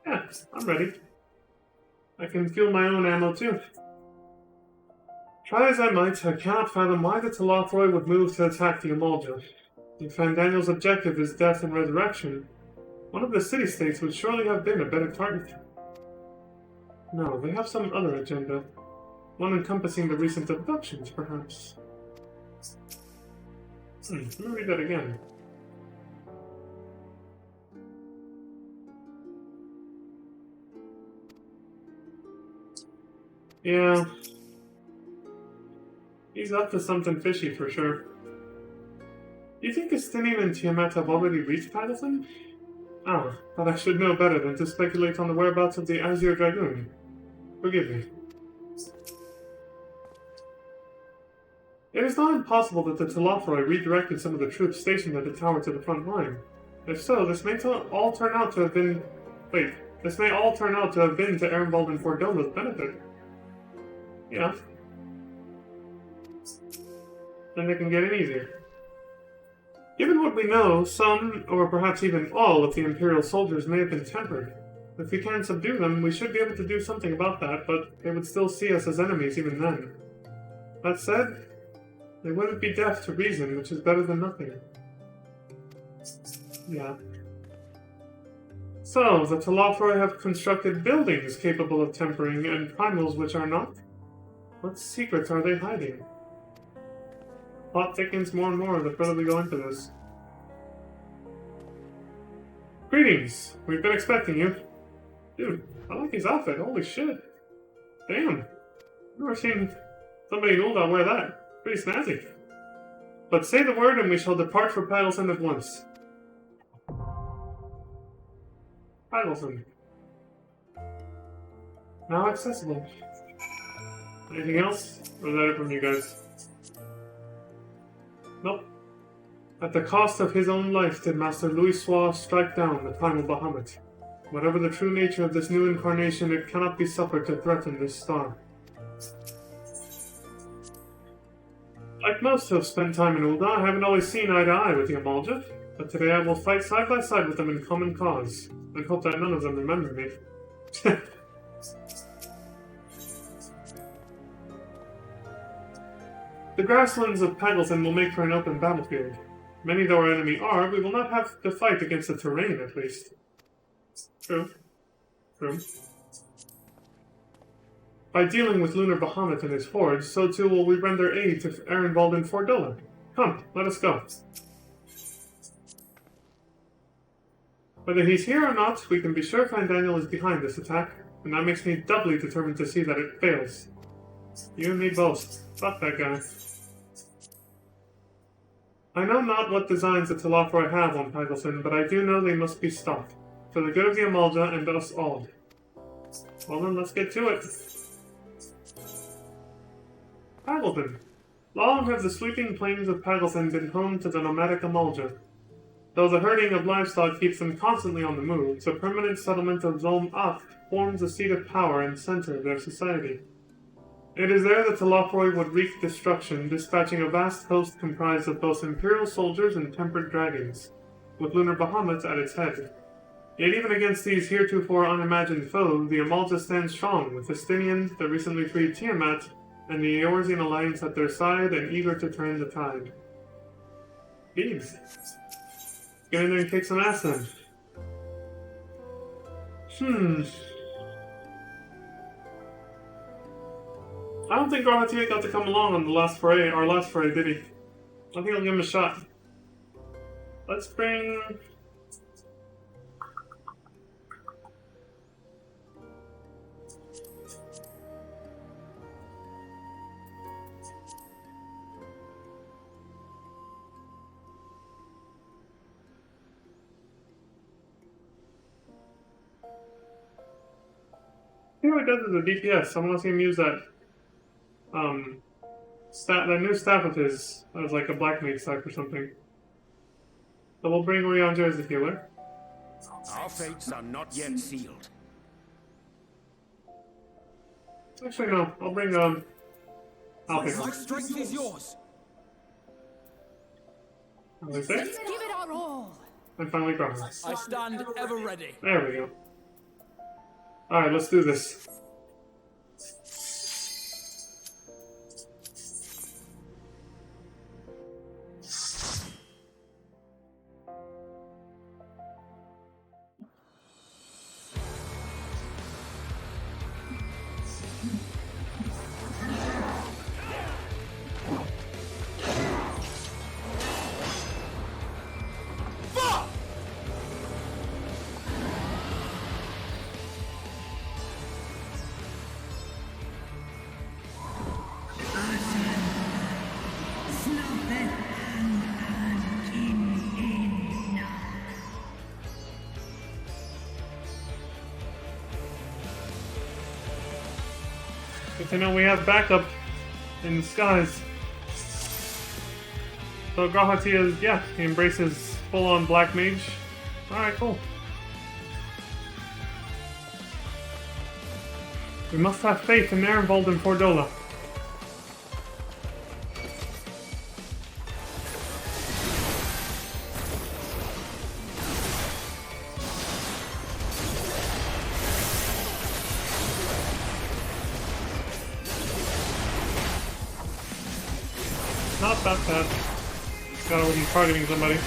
Yes, I'm ready. I can fuel my own ammo too. Try as I might, I cannot fathom why the Telophoroi would move to attack the Amalja. If Fandaniel's objective is death and resurrection, one of the city-states would surely have been a better target. No, they have some other agenda. One encompassing the recent abductions, perhaps. Let me read that again. Yeah. He's up to something fishy for sure. Do you think Estinian and Tiamat have already reached Pagelthand? Oh, but I should know better than to speculate on the whereabouts of the Azure Dragoon. Forgive me. It is not impossible that the Telophoroi redirected some of the troops stationed at the tower to the front line. If so, this may all turn out to have been... Wait, this may all turn out to have been to Ehrenwald and Fordola's benefit. Yeah. Then they can get it easier. Given what we know, some, or perhaps even all, of the Imperial soldiers may have been tempered. If we can subdue them, we should be able to do something about that, but they would still see us as enemies even then. That said, they wouldn't be deaf to reason, which is better than nothing. Yeah. So, the Telophoroi have constructed buildings capable of tempering, and primals which are not? What secrets are they hiding? Plot thickens more and more the further we go into this. Greetings! We've been expecting you. Dude, I like his outfit, holy shit. Damn. I've never seen somebody in Ul'dah wear that. Pretty snazzy. But say the word and we shall depart for Pagelson at once. Pagelson. Now accessible. Anything else? Or is that it from you guys? Nope. At the cost of his own life did Master Louisoix strike down the primal Bahamut. Whatever the true nature of this new incarnation, it cannot be suffered to threaten this star. Like most who have spent time in Ul'dah, I haven't always seen eye to eye with the Amalja, but today I will fight side by side with them in common cause, and hope that none of them remember me. The grasslands of Pagelson will make for an open battlefield. Many though our enemy are, we will not have to fight against the terrain, at least. True. True. By dealing with Lunar Bahamut and his hordes, so too will we render aid to Ehrenwald and Fordola. Come, let us go. Whether he's here or not, we can be sure Fandaniel is behind this attack, and that makes me doubly determined to see that it fails. You and me both. Fuck that guy. I know not what designs the Telophoroi have on Pagelson, but I do know they must be stopped, for the good of the Amalja and us all. Well then, let's get to it. Pagelson. Long have the sweeping plains of Pagelson been home to the nomadic Amalja. Though the herding of livestock keeps them constantly on the move, the permanent settlement of Zolm Ak forms the seat of power and center of their society. It is there that Telophoroi would wreak destruction, dispatching a vast host comprised of both Imperial soldiers and tempered dragons, with Lunar Bahamut at its head. Yet even against these heretofore unimagined foes, the Amalja stands strong, with Estinian, the recently freed Tiamat, and the Eorzean alliance at their side and eager to turn the tide. Beans. Get in there and kick some ass then. I don't think Garahatia got to come along on our last foray, did he? I think I'll give him a shot. Let's bring... See what it does as a DPS. I want to see him use that that new staff of his as like a black mage staff or something. So we'll bring Urianger as a healer. Our fates are not yet sealed. Actually no, I'll bring I'll pick My strength is yours. Let's give it our all. And finally Grumble. I stand ever ready. There we go. Alright, let's do this. Good to know we have backup in the skies. So Grahati is, yeah, he embraces full-on Black Mage. Alright, cool. We must have faith in Erenvold and Fordola. Not that bad. Got already targeting somebody.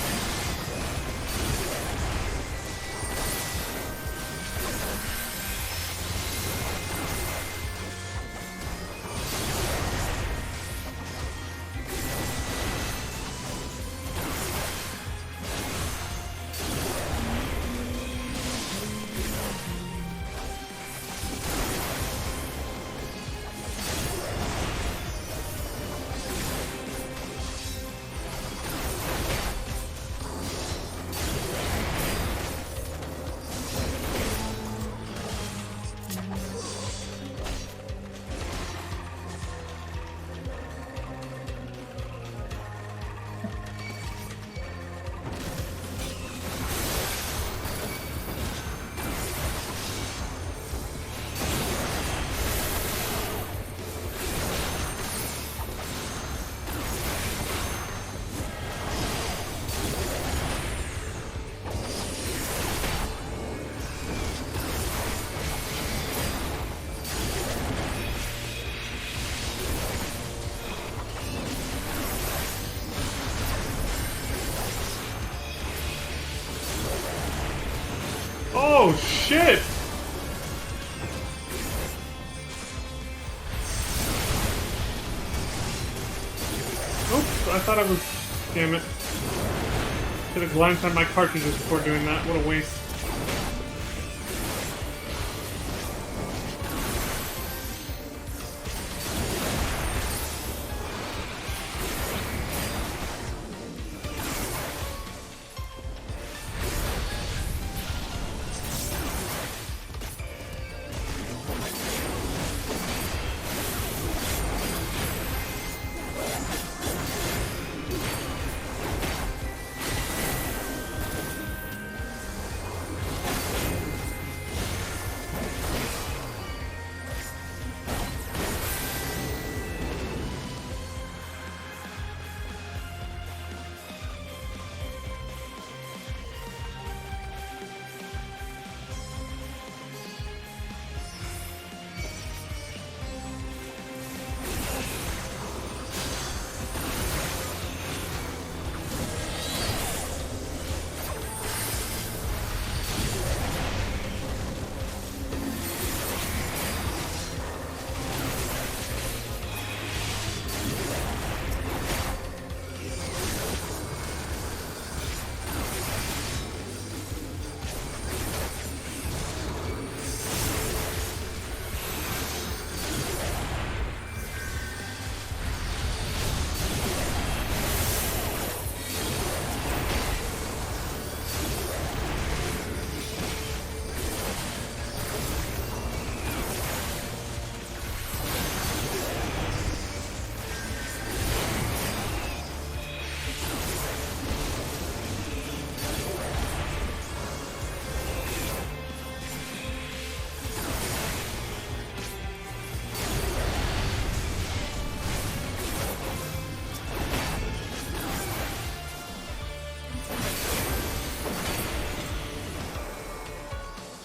Oh shit! Oops, I thought I was... Damn it. Should have glanced at my cartridges before doing that. What a waste.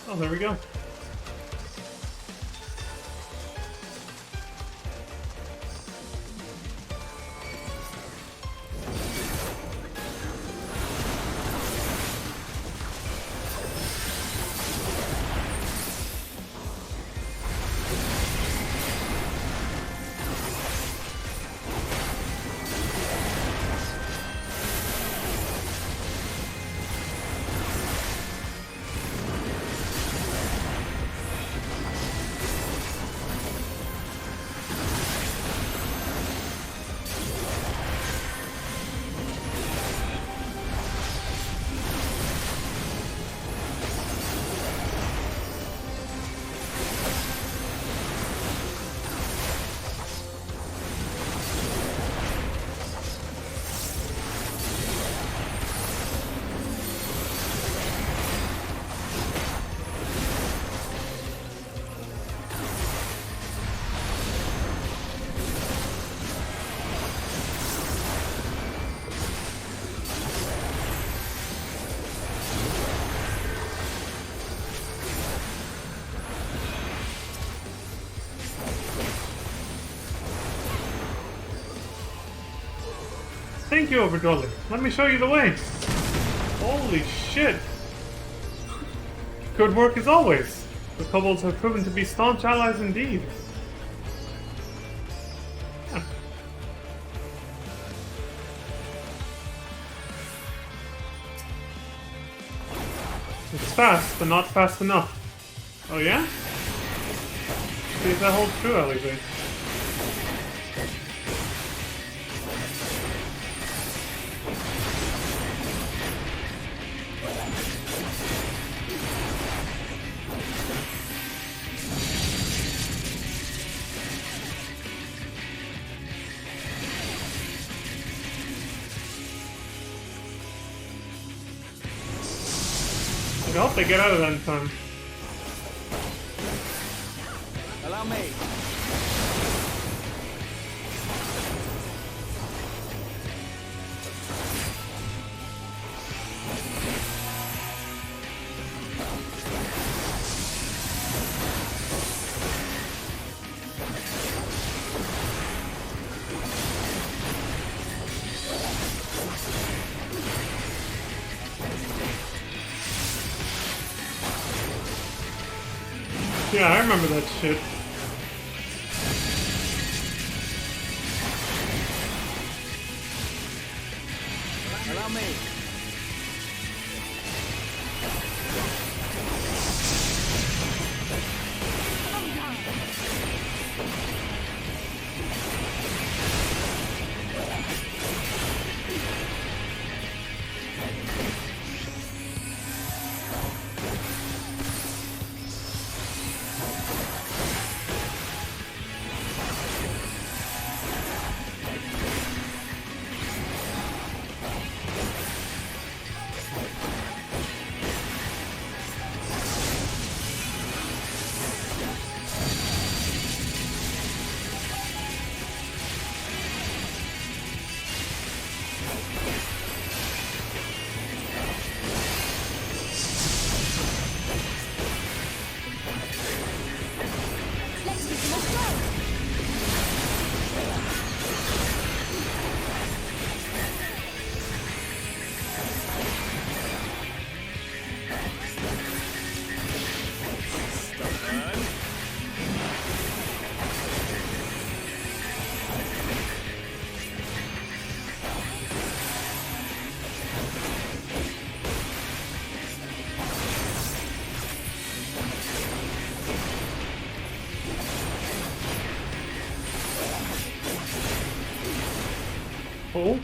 Oh, there we go. Thank you, Overdwelling. Let me show you the way. Holy shit. Good work as always. The kobolds have proven to be staunch allies indeed. Huh. It's fast, but not fast enough. Oh yeah? See if that holds true, Alize. I hope they get out of that in time. Allow me. Yeah, I remember that shit. Allow me. Oh?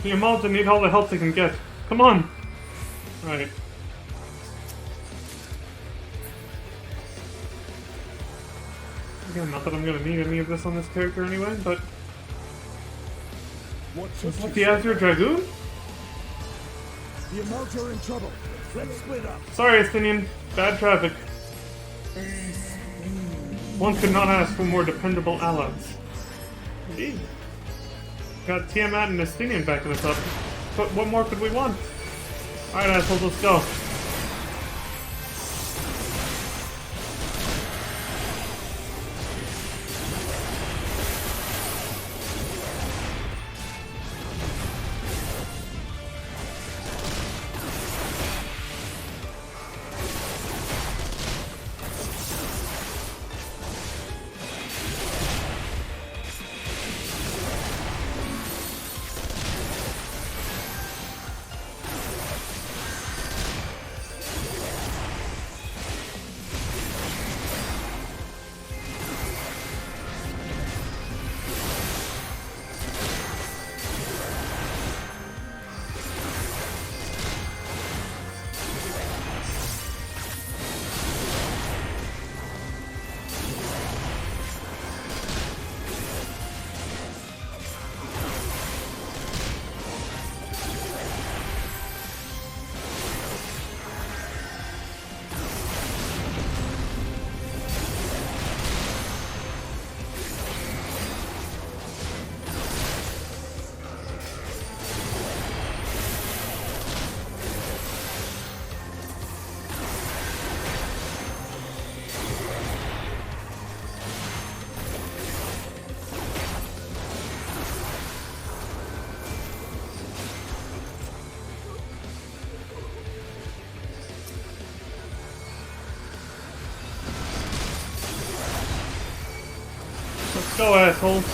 The Amalda need all the help they can get. Come on! Right. Again, not that I'm gonna need any of this on this character anyway, but... Just like the Azure Dragoon? The Amalda are in trouble. Let's split up. Sorry, Estinian. Bad traffic. One could not ask for more dependable allies. Indeed. Got Tiamat and Estinian backing us up. But what more could we want? Alright, assholes, let's go. Go, asshole.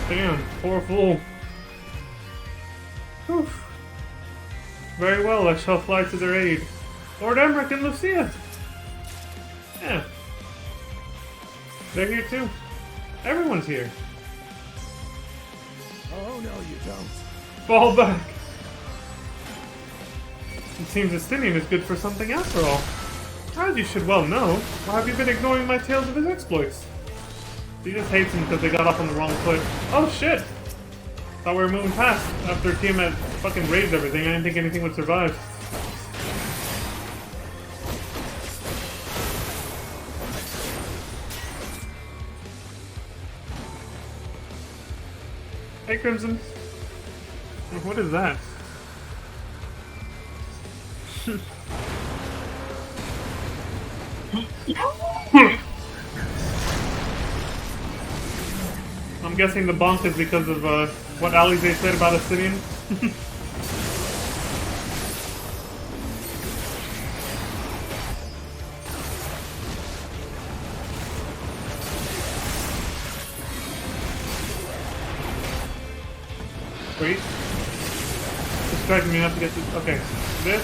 Damn, poor fool. Whew. Very well, I shall fly to their aid. Lord Emmerich and Lucia! Yeah. They're here too. Everyone's here. Oh, no, you don't. Fall back! It seems Estinian is good for something after all. As you should well know, why have you been ignoring my tales of his exploits? He just hates him because they got off on the wrong foot. Oh shit! Thought we were moving past after Tiamat fucking raised everything. I didn't think anything would survive. Hey Crimson. What is that? I'm guessing the bonk is because of what Alize said about Obsidian. Wait. Distracting me enough to get this. Okay. This.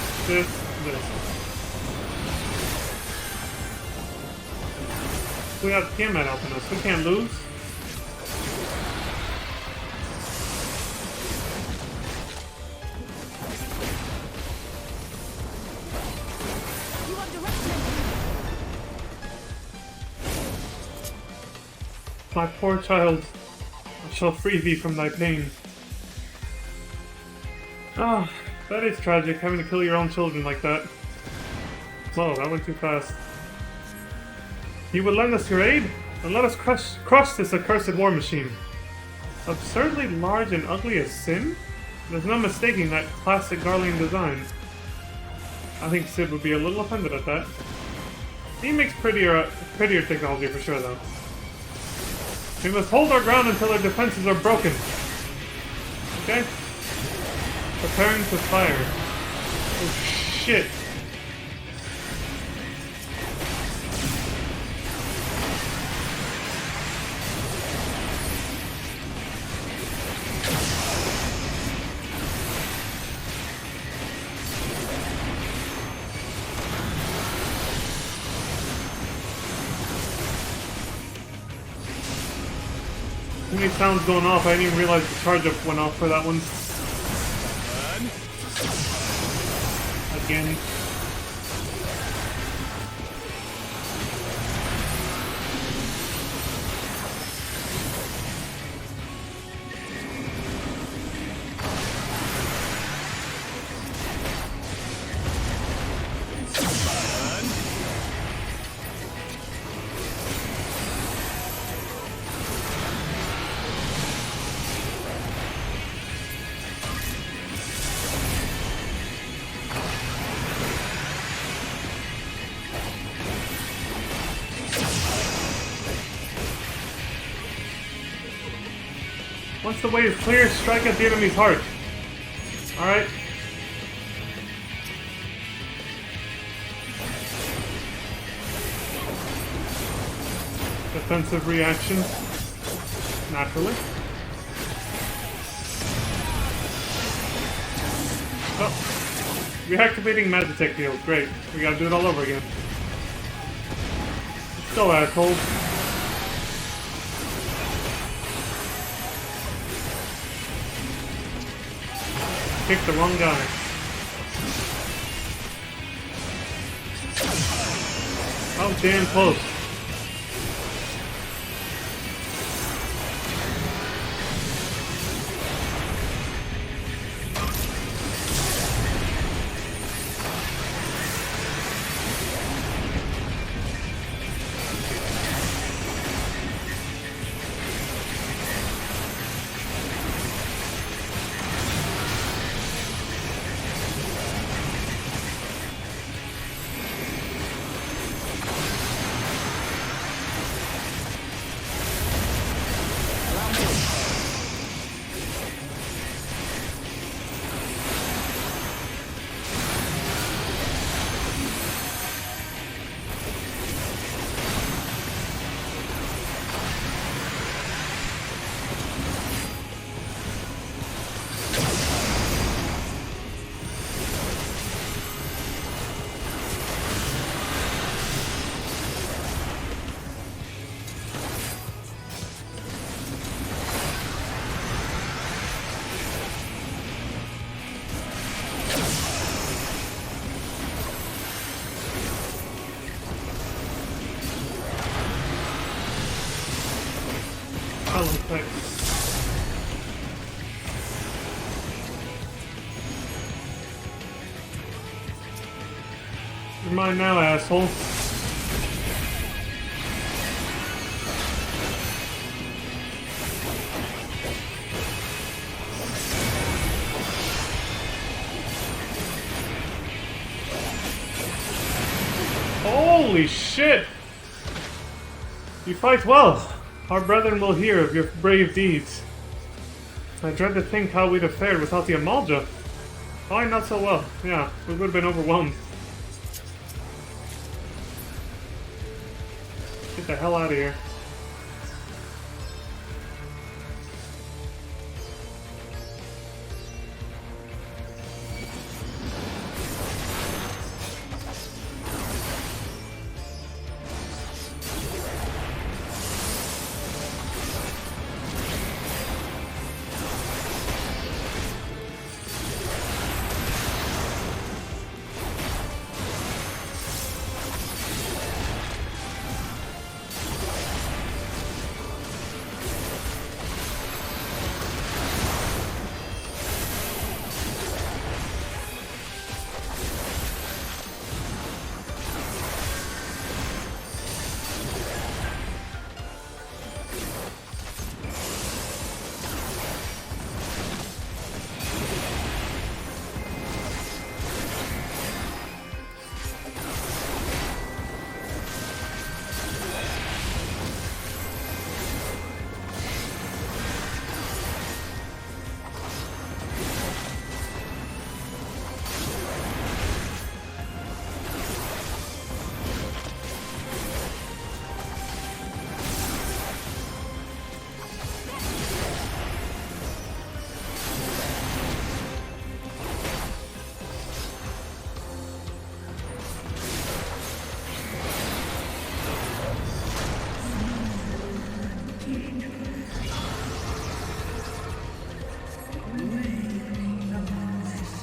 We got Tiamat helping us. We can't lose. My poor child, I shall free thee from thy pain. Ah, that is tragic, having to kill your own children like that. Whoa, that went too fast. You would lend us your aid? Then let us crush this accursed war machine. Absurdly large and ugly as sin? There's no mistaking that classic Garlean design. I think Sid would be a little offended at that. He makes prettier technology for sure, though. We must hold our ground until our defenses are broken. Okay? Preparing to fire. Oh shit. Too many sounds going off, I didn't even realize the charge up went off for that one. Again. Once the way is clear, strike at the enemy's heart. Alright. Defensive reaction. Naturally. Oh. Reactivating Magitech field. Great. We gotta do it all over again. Go, asshole. Picked the wrong guy. Oh, damn close. You're mine now, asshole. Holy shit! You fight well. Our brethren will hear of your brave deeds. I dread to think how we'd have fared without the Amalja. Why, not so well. Yeah, we would have been overwhelmed. Get the hell out of here.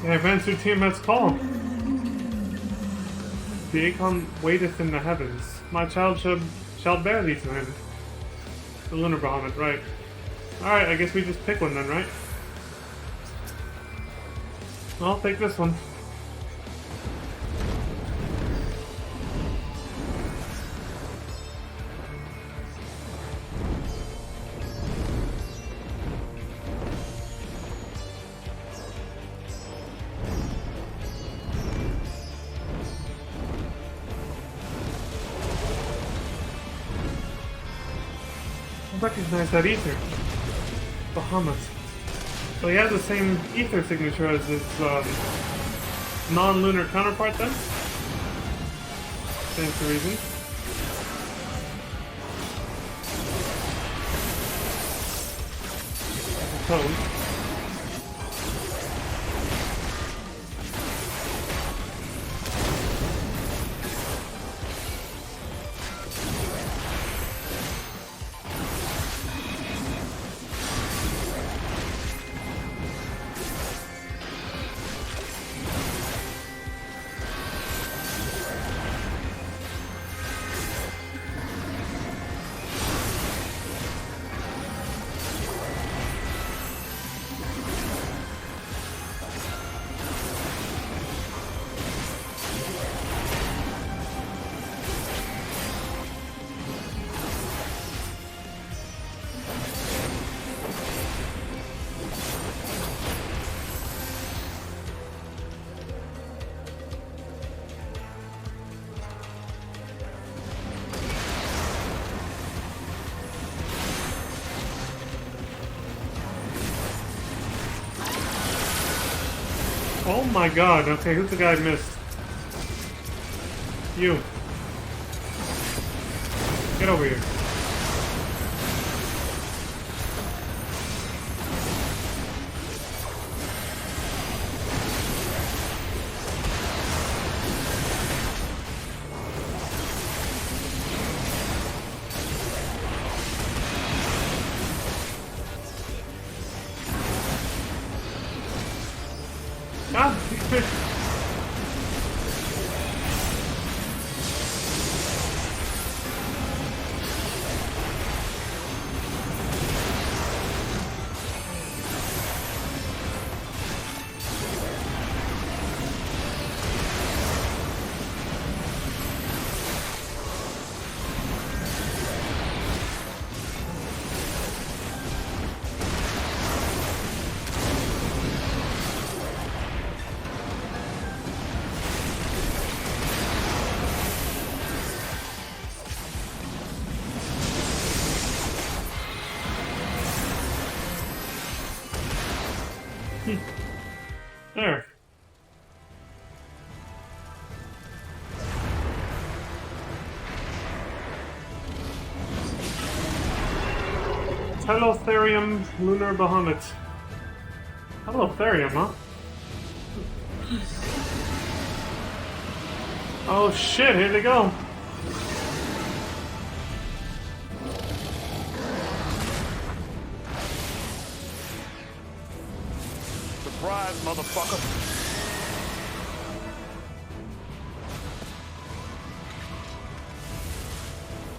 I have answered Tiamat's call. The Aegon waiteth in the heavens. My child shall bear thee to him. The Lunar Bahamut, right. Alright, I guess we just pick one then, right? I'll take this one. Recognize that ether. Bahamut. So he has the same ether signature as his non-lunar counterpart then? Stands to reason. Code. Oh my god. Okay, who's the guy I missed? You. Get over here. God damn it. There. Telotherium Lunar Bahamut. Telotherium, huh? Oh shit, here they go. Surprise, motherfucker.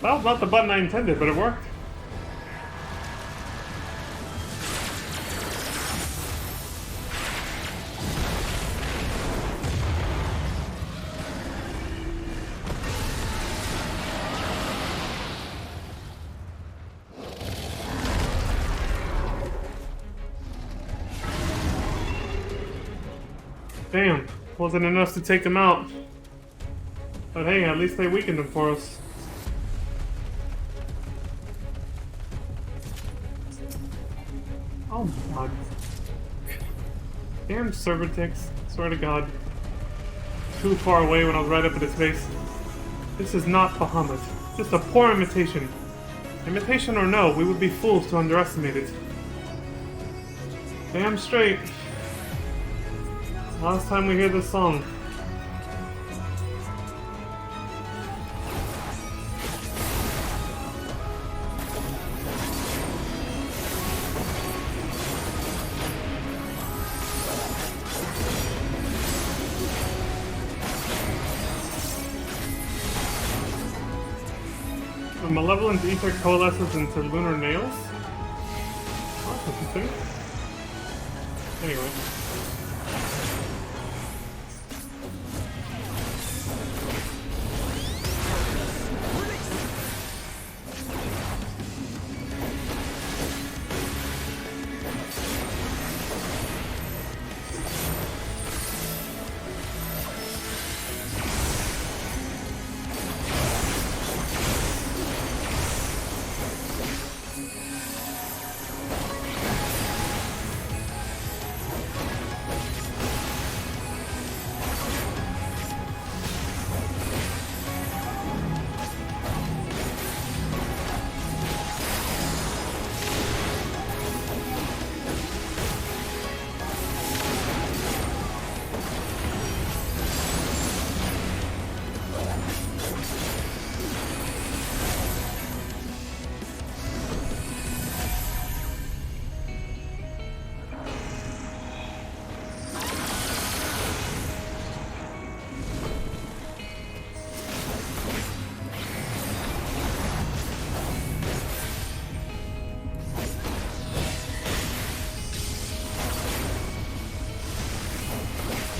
Well, not the button I intended, but it worked. Damn, wasn't enough to take them out. But hey, at least they weakened them for us. Oh my god. Damn Servantix, swear to god. Too far away when I was right up at his face. This is not Bahamut. Just a poor imitation. Imitation or no, we would be fools to underestimate it. Damn straight. Last time we hear this song. A malevolent ether coalesces into lunar nails? That's interesting. Anyway.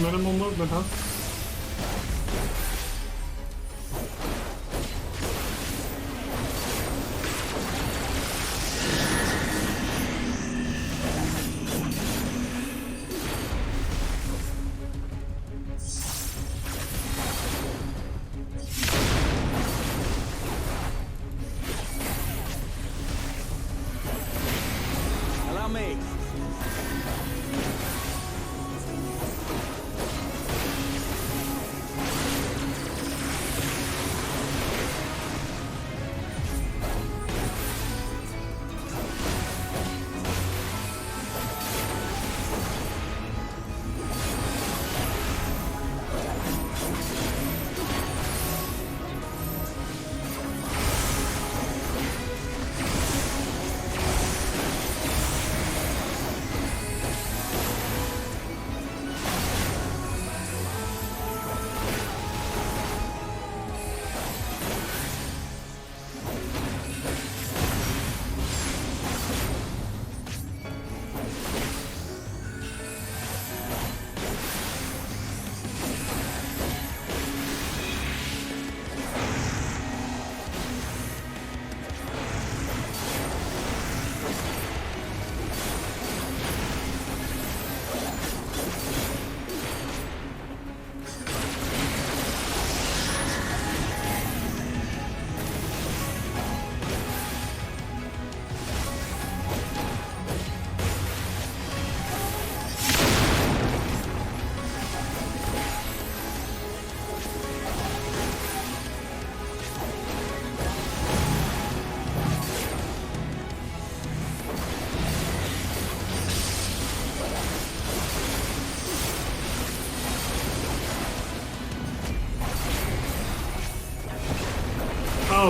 Minimal movement, huh? Allow me.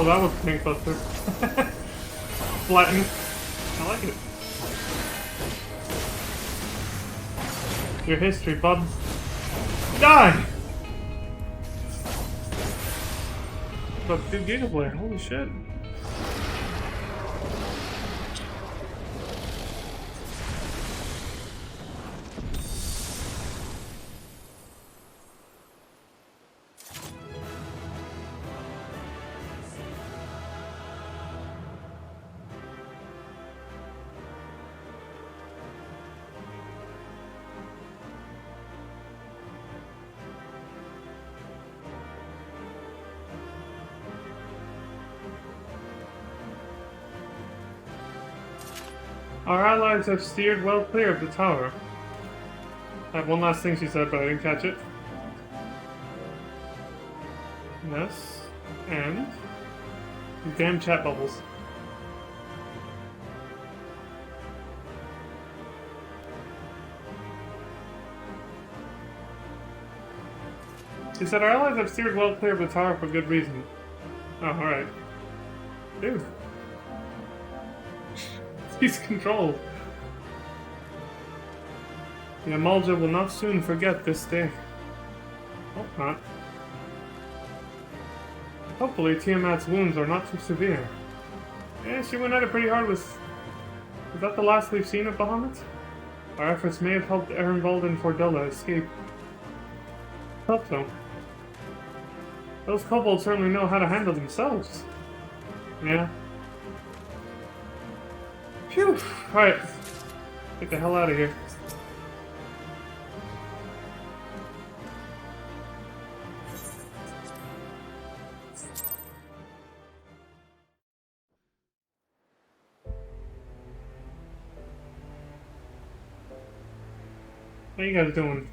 Oh, that was pink cluster. Flattened. I like it. Your history, bub. Die! But dude, beautifully. Holy shit. Our allies have steered well clear of the tower. I have one last thing she said, but I didn't catch it. Yes, and these damn chat bubbles. She said our allies have steered well clear of the tower for good reason. Oh, alright. Dude. He's controlled. The Amalj'aa will not soon forget this day. Hope not. Hopefully Tiamat's wounds are not too severe. Yeah, she went at it pretty hard with... Is that the last we've seen of Bahamut? Our efforts may have helped Ehrenwald and Fordola escape. Hope so. Those kobolds certainly know how to handle themselves. Yeah. Phew! Alright. Get the hell out of here. How you guys doing?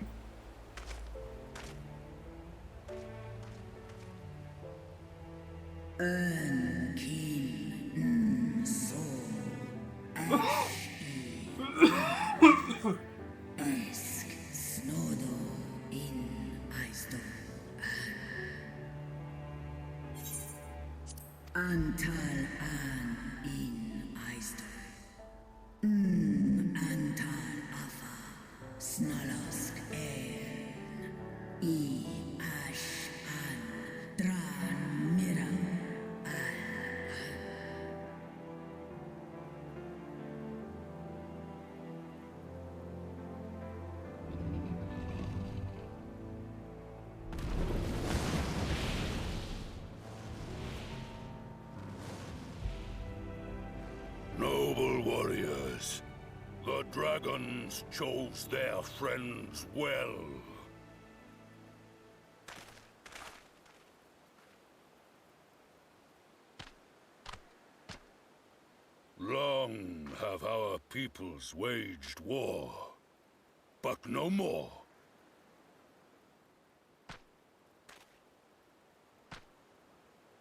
Antal an in Eisdor. Antal afa snalask I ash an dran mira Noble warriors, the dragons chose their friends well. Long have our peoples waged war, but no more.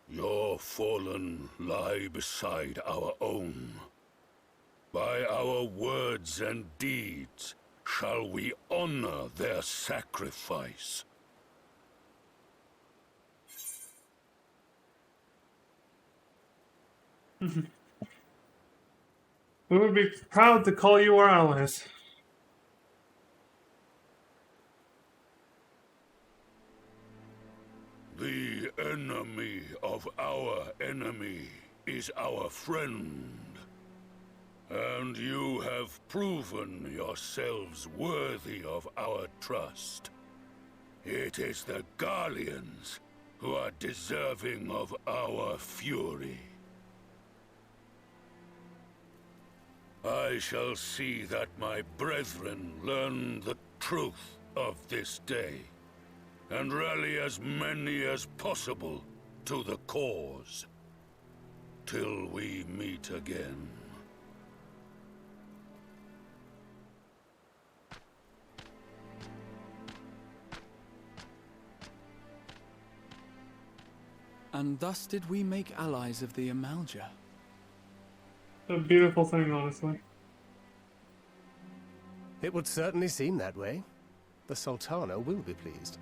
Your fallen lie beside our own. By our words and deeds shall we honor their sacrifice. We would be proud to call you our allies. The enemy of our enemy is our friend. And you have proven yourselves worthy of our trust. It is the Garleans who are deserving of our fury. I shall see that my brethren learn the truth of this day, and rally as many as possible to the cause, till we meet again. And thus did we make allies of the Amalj'aa. A beautiful thing, honestly. It would certainly seem that way. The Sultana will be pleased.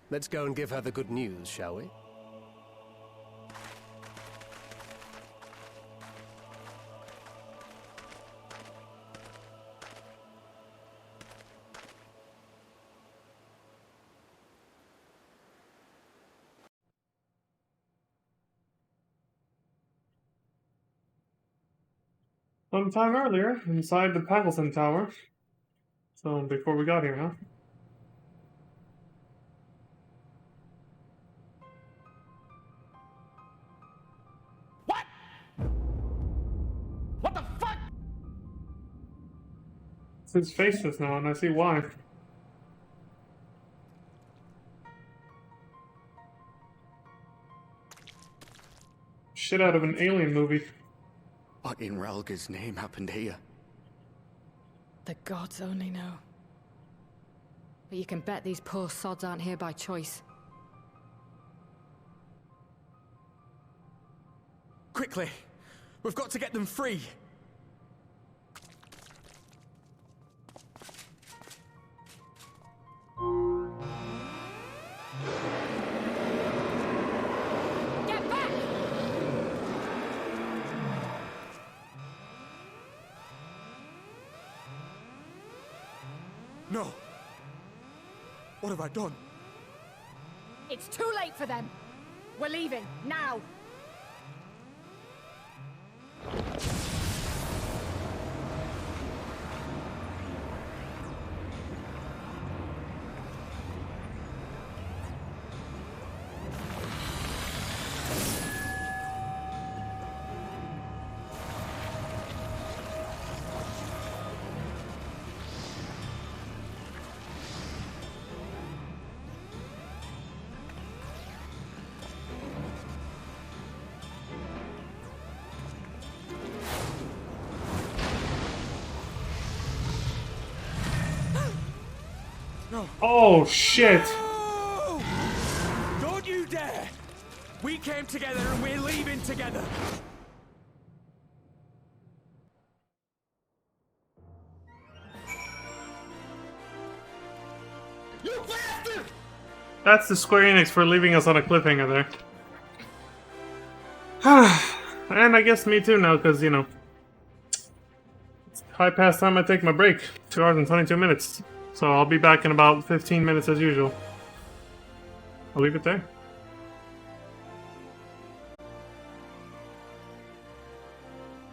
Let's go and give her the good news, shall we? sometime earlier inside the Pagelson Tower. So before we got here, huh? What? What the fuck? It's his face just now, and I see why. Shit out of an alien movie. What in Ralga's name happened here? The gods only know. But you can bet these poor sods aren't here by choice. Quickly! We've got to get them free! Get back! No! What have I done? It's too late for them. We're leaving, now! No. Oh shit! No! Don't you dare! We came together and we're leaving together! You bastard! That's the Square Enix for leaving us on a cliffhanger there. And I guess me too now, because, you know, it's high past time I take my break. 2 hours and 22 minutes. So I'll be back in about 15 minutes as usual. I'll leave it there.